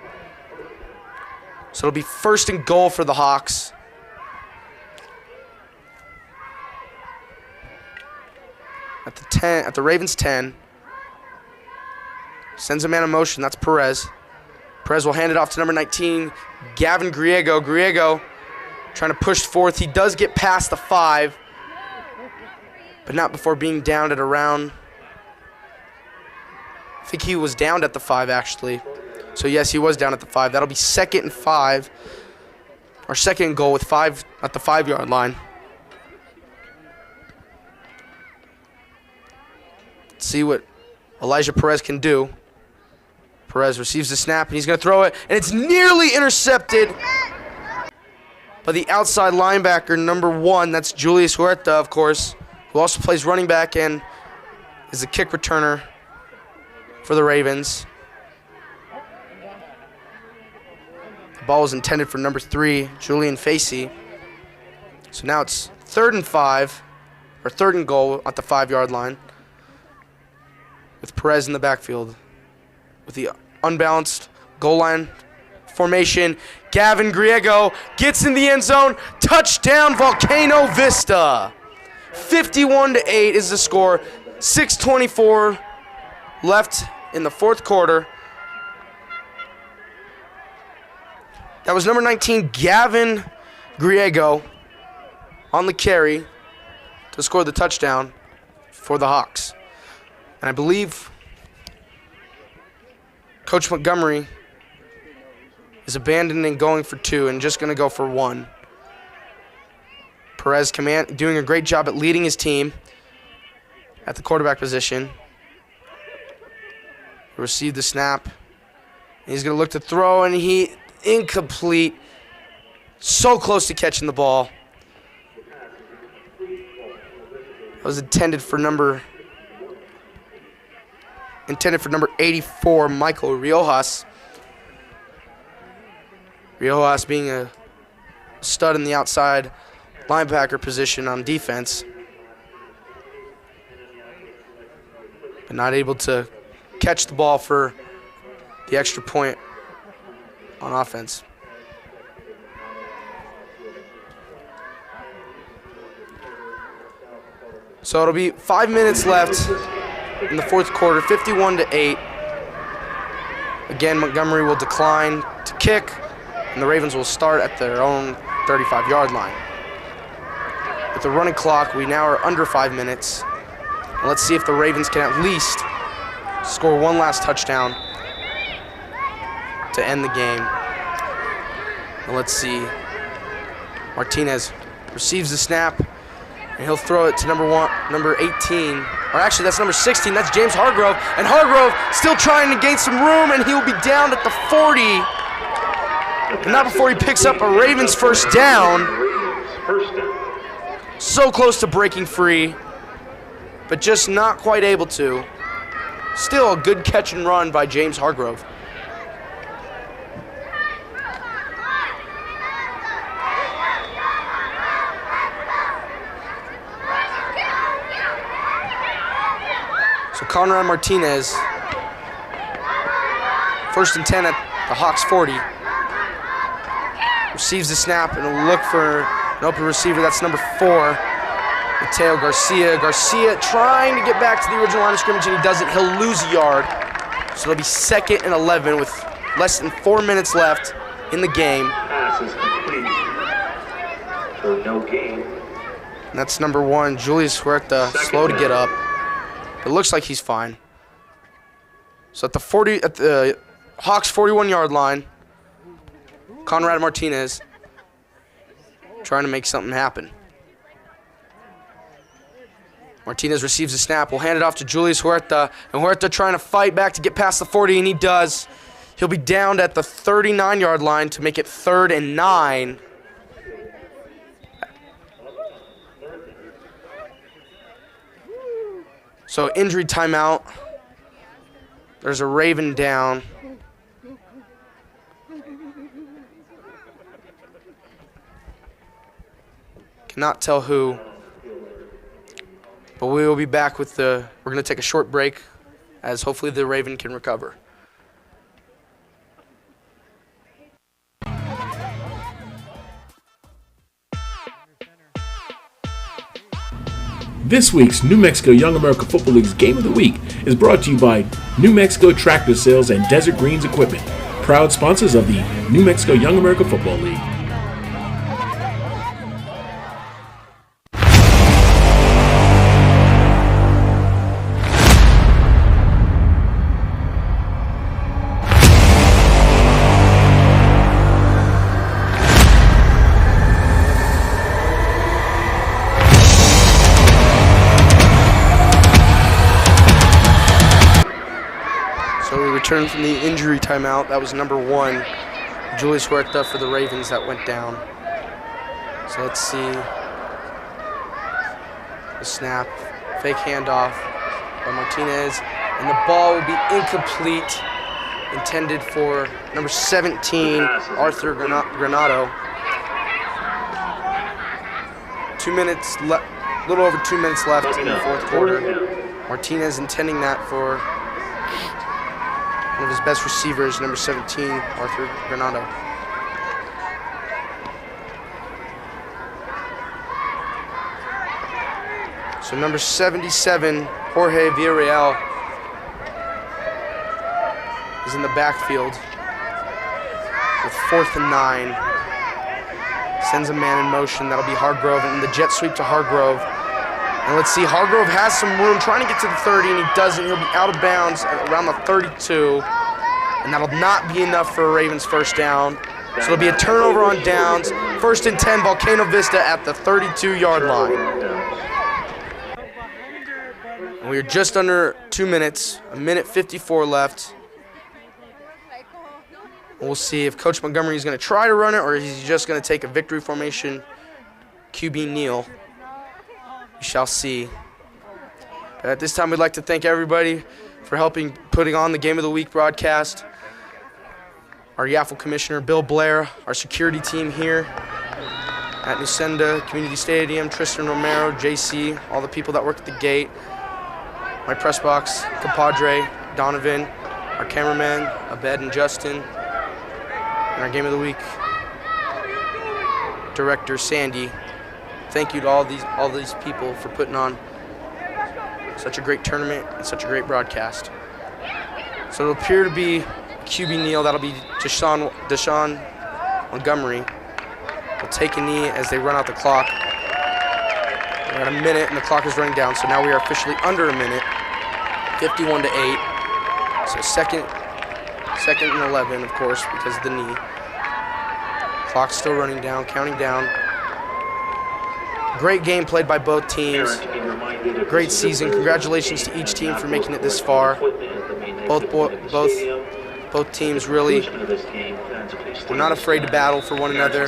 So it'll be 1st and goal for the Hawks. At the 10, at the Ravens 10. Sends a man in motion, that's Perez. Perez will hand it off to number 19, Gavin Griego. Griego trying to push forth. He does get past the 5, but not before being downed at around, I think he was downed at the 5, actually. So, yes, he was down at the 5. That'll be 2nd and 5, or 2nd and goal with 5 at the 5-yard line. Let's see what Elijah Perez can do. Perez receives the snap, and he's going to throw it, and it's nearly intercepted by the outside linebacker, number 1. That's Julius Huerta, of course, who also plays running back and is a kick returner for the Ravens. The ball was intended for number 3, Julian Facey. So now it's 3rd and 5, or 3rd and goal at the 5-yard line, with Perez in the backfield. With the unbalanced goal line formation, Gavin Griego gets in the end zone. Touchdown, Volcano Vista. 51-8 is the score. 6:24 left in the 4th quarter. That was number 19, Gavin Griego, on the carry to score the touchdown for the Hawks. And I believe Coach Montgomery is abandoning going for 2 and just going to go for 1. Perez doing a great job at leading his team at the quarterback position. Received the snap. He's going to look to throw, and he incomplete. So close to catching the ball. That was intended for number intended for number 84, Michael Riojas. Riojas being a stud in the outside linebacker position on defense, but not able to catch the ball for the extra point on offense. So it'll be 5 minutes left in the fourth quarter, 51-8. Again, Montgomery will decline to kick, and the Ravens will start at their own 35-yard line. With the running clock, we now are under 5 minutes. And let's see if the Ravens can at least score one last touchdown to end the game. And let's see. Martinez receives the snap, and he'll throw it to number 18. Or actually, that's number 16. That's James Hargrove. And Hargrove still trying to gain some room, and he'll be down at the 40. And not before he picks up a Ravens first down. So close to breaking free, but just not quite able to. Still a good catch and run by James Hargrove. So Conrad Martinez, 1st and 10 at the Hawks 40. Receives the snap and will look for an open receiver. That's number 4, Mateo Garcia. Garcia trying to get back to the original line of scrimmage, and he doesn't. He'll lose a yard. So it'll be 2nd and 11 with less than 4 minutes left in the game. Pass is complete for no gain. And that's number 1, Julius Huerta, slow to get up. It looks like he's fine. So at the Hawks 41-yard line, Conrad Martinez trying to make something happen. Martinez receives the snap. We'll hand it off to Julius Huerta. And Huerta trying to fight back to get past the 40, and he does. He'll be downed at the 39-yard line to make it 3rd and 9. So injury timeout. There's a Raven down. Cannot tell who. But we will be back with we're going to take a short break as hopefully the Raven can recover. This week's New Mexico Young America Football League's Game of the Week is brought to you by New Mexico Tractor Sales and Desert Greens Equipment, proud sponsors of the New Mexico Young America Football League. Return from the injury timeout. That was number 1, Julius Huerta for the Ravens that went down. So let's see. The snap, fake handoff by Martinez, and the ball will be incomplete, intended for number 17, Arthur Granado. 2 minutes little over 2 minutes left in the fourth quarter. Martinez intending that for one of his best receivers, number 17, Arthur Granado. So number 77, Jorge Villarreal, is in the backfield with 4th and 9. Sends a man in motion. That'll be Hargrove, and the jet sweep to Hargrove. And let's see, Hargrove has some room, trying to get to the 30, and he doesn't. He'll be out of bounds at around the 32, and that'll not be enough for a Ravens first down. So it'll be a turnover on downs. 1st and 10, Volcano Vista at the 32-yard line. And we are just under 2 minutes, 1:54 left. We'll see if Coach Montgomery is going to try to run it or he's just going to take a victory formation, QB kneel. We shall see. But at this time, we'd like to thank everybody for helping putting on the Game of the Week broadcast. Our YAFL Commissioner, Bill Blair, our security team here at Nusenda Community Stadium, Tristan Romero, JC, all the people that work at the gate, my press box, compadre, Donovan, our cameraman, Abed and Justin, and our Game of the Week director, Sandy. Thank you to all these people for putting on such a great tournament and such a great broadcast. So it'll appear to be QB kneel. That'll be Deshaun Montgomery. Will take a knee as they run out the clock. We're at a minute and the clock is running down, so now we are officially under a minute, 51-8. So second and 11, of course, because of the knee. Clock's still running down, counting down. Great game played by both teams. Great season. Congratulations to each team for making it this far. Both teams really were not afraid to battle for one another.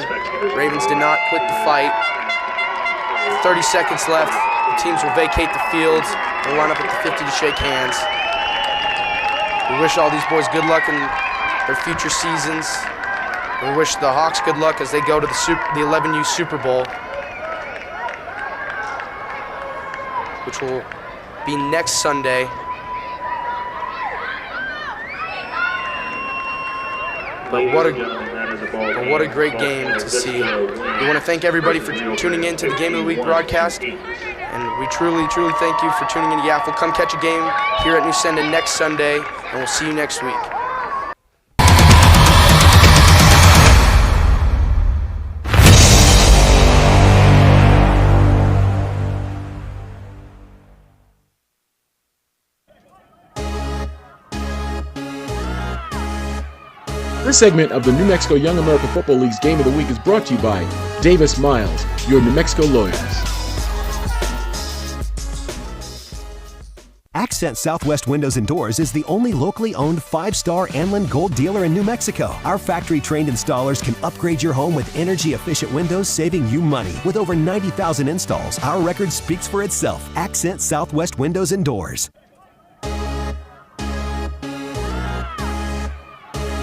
Ravens did not quit the fight. 30 seconds left. The teams will vacate the fields. They'll line up at the 50 to shake hands. We wish all these boys good luck in their future seasons. We wish the Hawks good luck as they go to the 11U Super Bowl, which will be next Sunday. But what a great game to see. We want to thank everybody for tuning in to the Game of the Week broadcast. And we truly, truly thank you for tuning in to YAFL. Come catch a game here at Nusenda next Sunday, and we'll see you next week. This segment of the New Mexico Young America Football League's Game of the Week is brought to you by Davis Miles, your New Mexico lawyers. Accent Southwest Windows and Doors is the only locally owned 5-star Anlin Gold dealer in New Mexico. Our factory-trained installers can upgrade your home with energy-efficient windows, saving you money. With over 90,000 installs, our record speaks for itself. Accent Southwest Windows and Doors.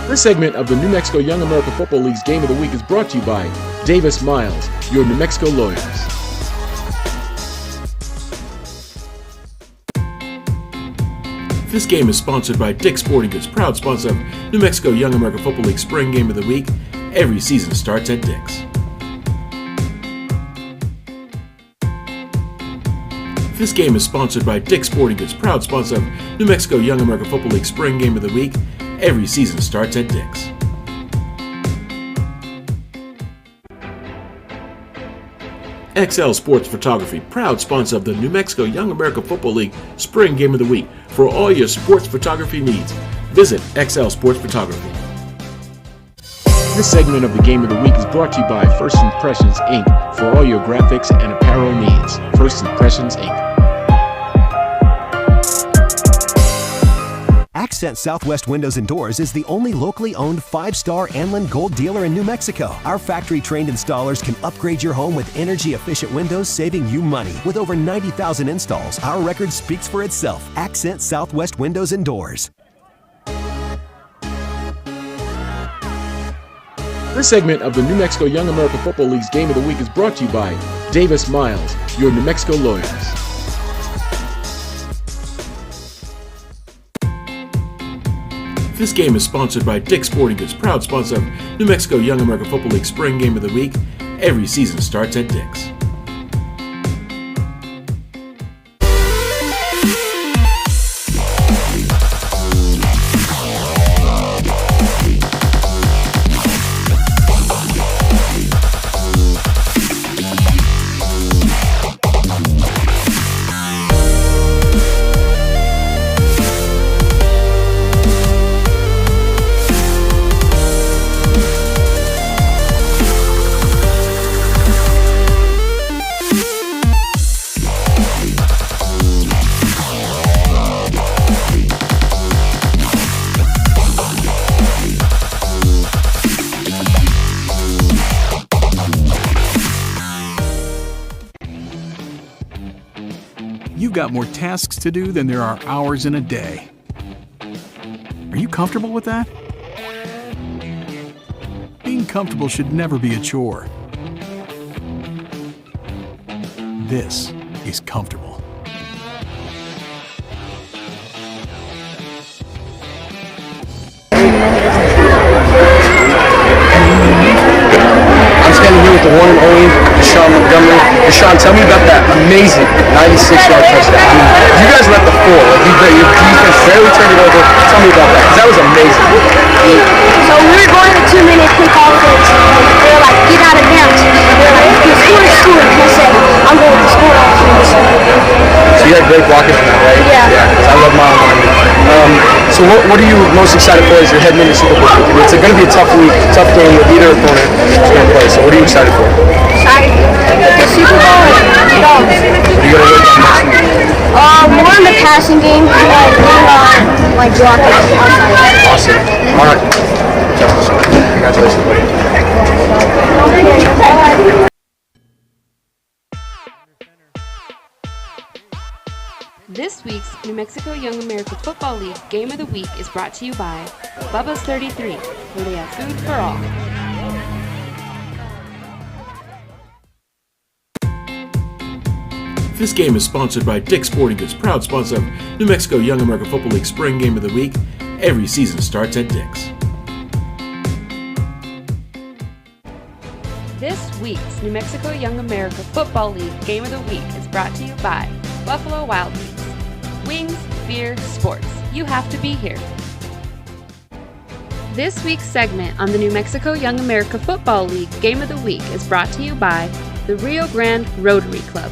This segment of the New Mexico Young America Football League's Game of the Week is brought to you by Davis Miles, your New Mexico lawyers. This game is sponsored by Dick's Sporting Goods, proud sponsor of New Mexico Young America Football League Spring Game of the Week. Every season starts at Dick's. This game is sponsored by Dick's Sporting Goods, proud sponsor of New Mexico Young America Football League Spring Game of the Week. Every season starts at Dick's. XL Sports Photography, proud sponsor of the New Mexico Young America Football League Spring Game of the Week. For all your sports photography needs, visit XL Sports Photography. This segment of the Game of the Week is brought to you by First Impressions, Inc. for all your graphics and apparel needs. First Impressions, Inc. Accent Southwest Windows and Doors is the only locally owned 5-star Anlin Gold dealer in New Mexico. Our factory-trained installers can upgrade your home with energy-efficient windows, saving you money. With over 90,000 installs, our record speaks for itself. Accent Southwest Windows and Doors. This segment of the New Mexico Young America Football League's Game of the Week is brought to you by Davis Miles, your New Mexico lawyers. This game is sponsored by Dick's Sporting Goods, proud sponsor of New Mexico Young America Football League Spring Game of the Week. Every season starts at Dick's. You've got more tasks to do than there are hours in a day. Are you comfortable with that? Being comfortable should never be a chore. This is comfortable. I'm standing here with the one and only Deshaun Montgomery. Deshaun, tell me about that amazing 96-yard touchdown. I mean, you guys left the floor. Like your defense barely turned it over. Tell me about that, because that was amazing. So we were going to 2-minute quick offense. They were like, get out of bounds. They were like, score. And I said, I'm going to score offense. So you had great blocking on that, right? Yeah. Yeah, because I love Miles Montgomery. So what are you most excited for as you're heading into Super Bowl week? It's going to be a tough week, tough game with either opponent who's going to play. So what are you excited for? Excited. The Super Bowl and dogs. What are you going to work on next week? More in the passing game, like blocking outside. Awesome. All right. Congratulations, buddy. This week's New Mexico Young America Football League Game of the Week is brought to you by Bubba's 33, where they have food for all. This game is sponsored by Dick's Sporting Goods, proud sponsor of New Mexico Young America Football League Spring Game of the Week. Every season starts at Dick's. This week's New Mexico Young America Football League Game of the Week is brought to you by Buffalo Wild Wings. Wings, beer, sports. You have to be here. This week's segment on the New Mexico Young America Football League Game of the Week is brought to you by the Rio Grande Rotary Club.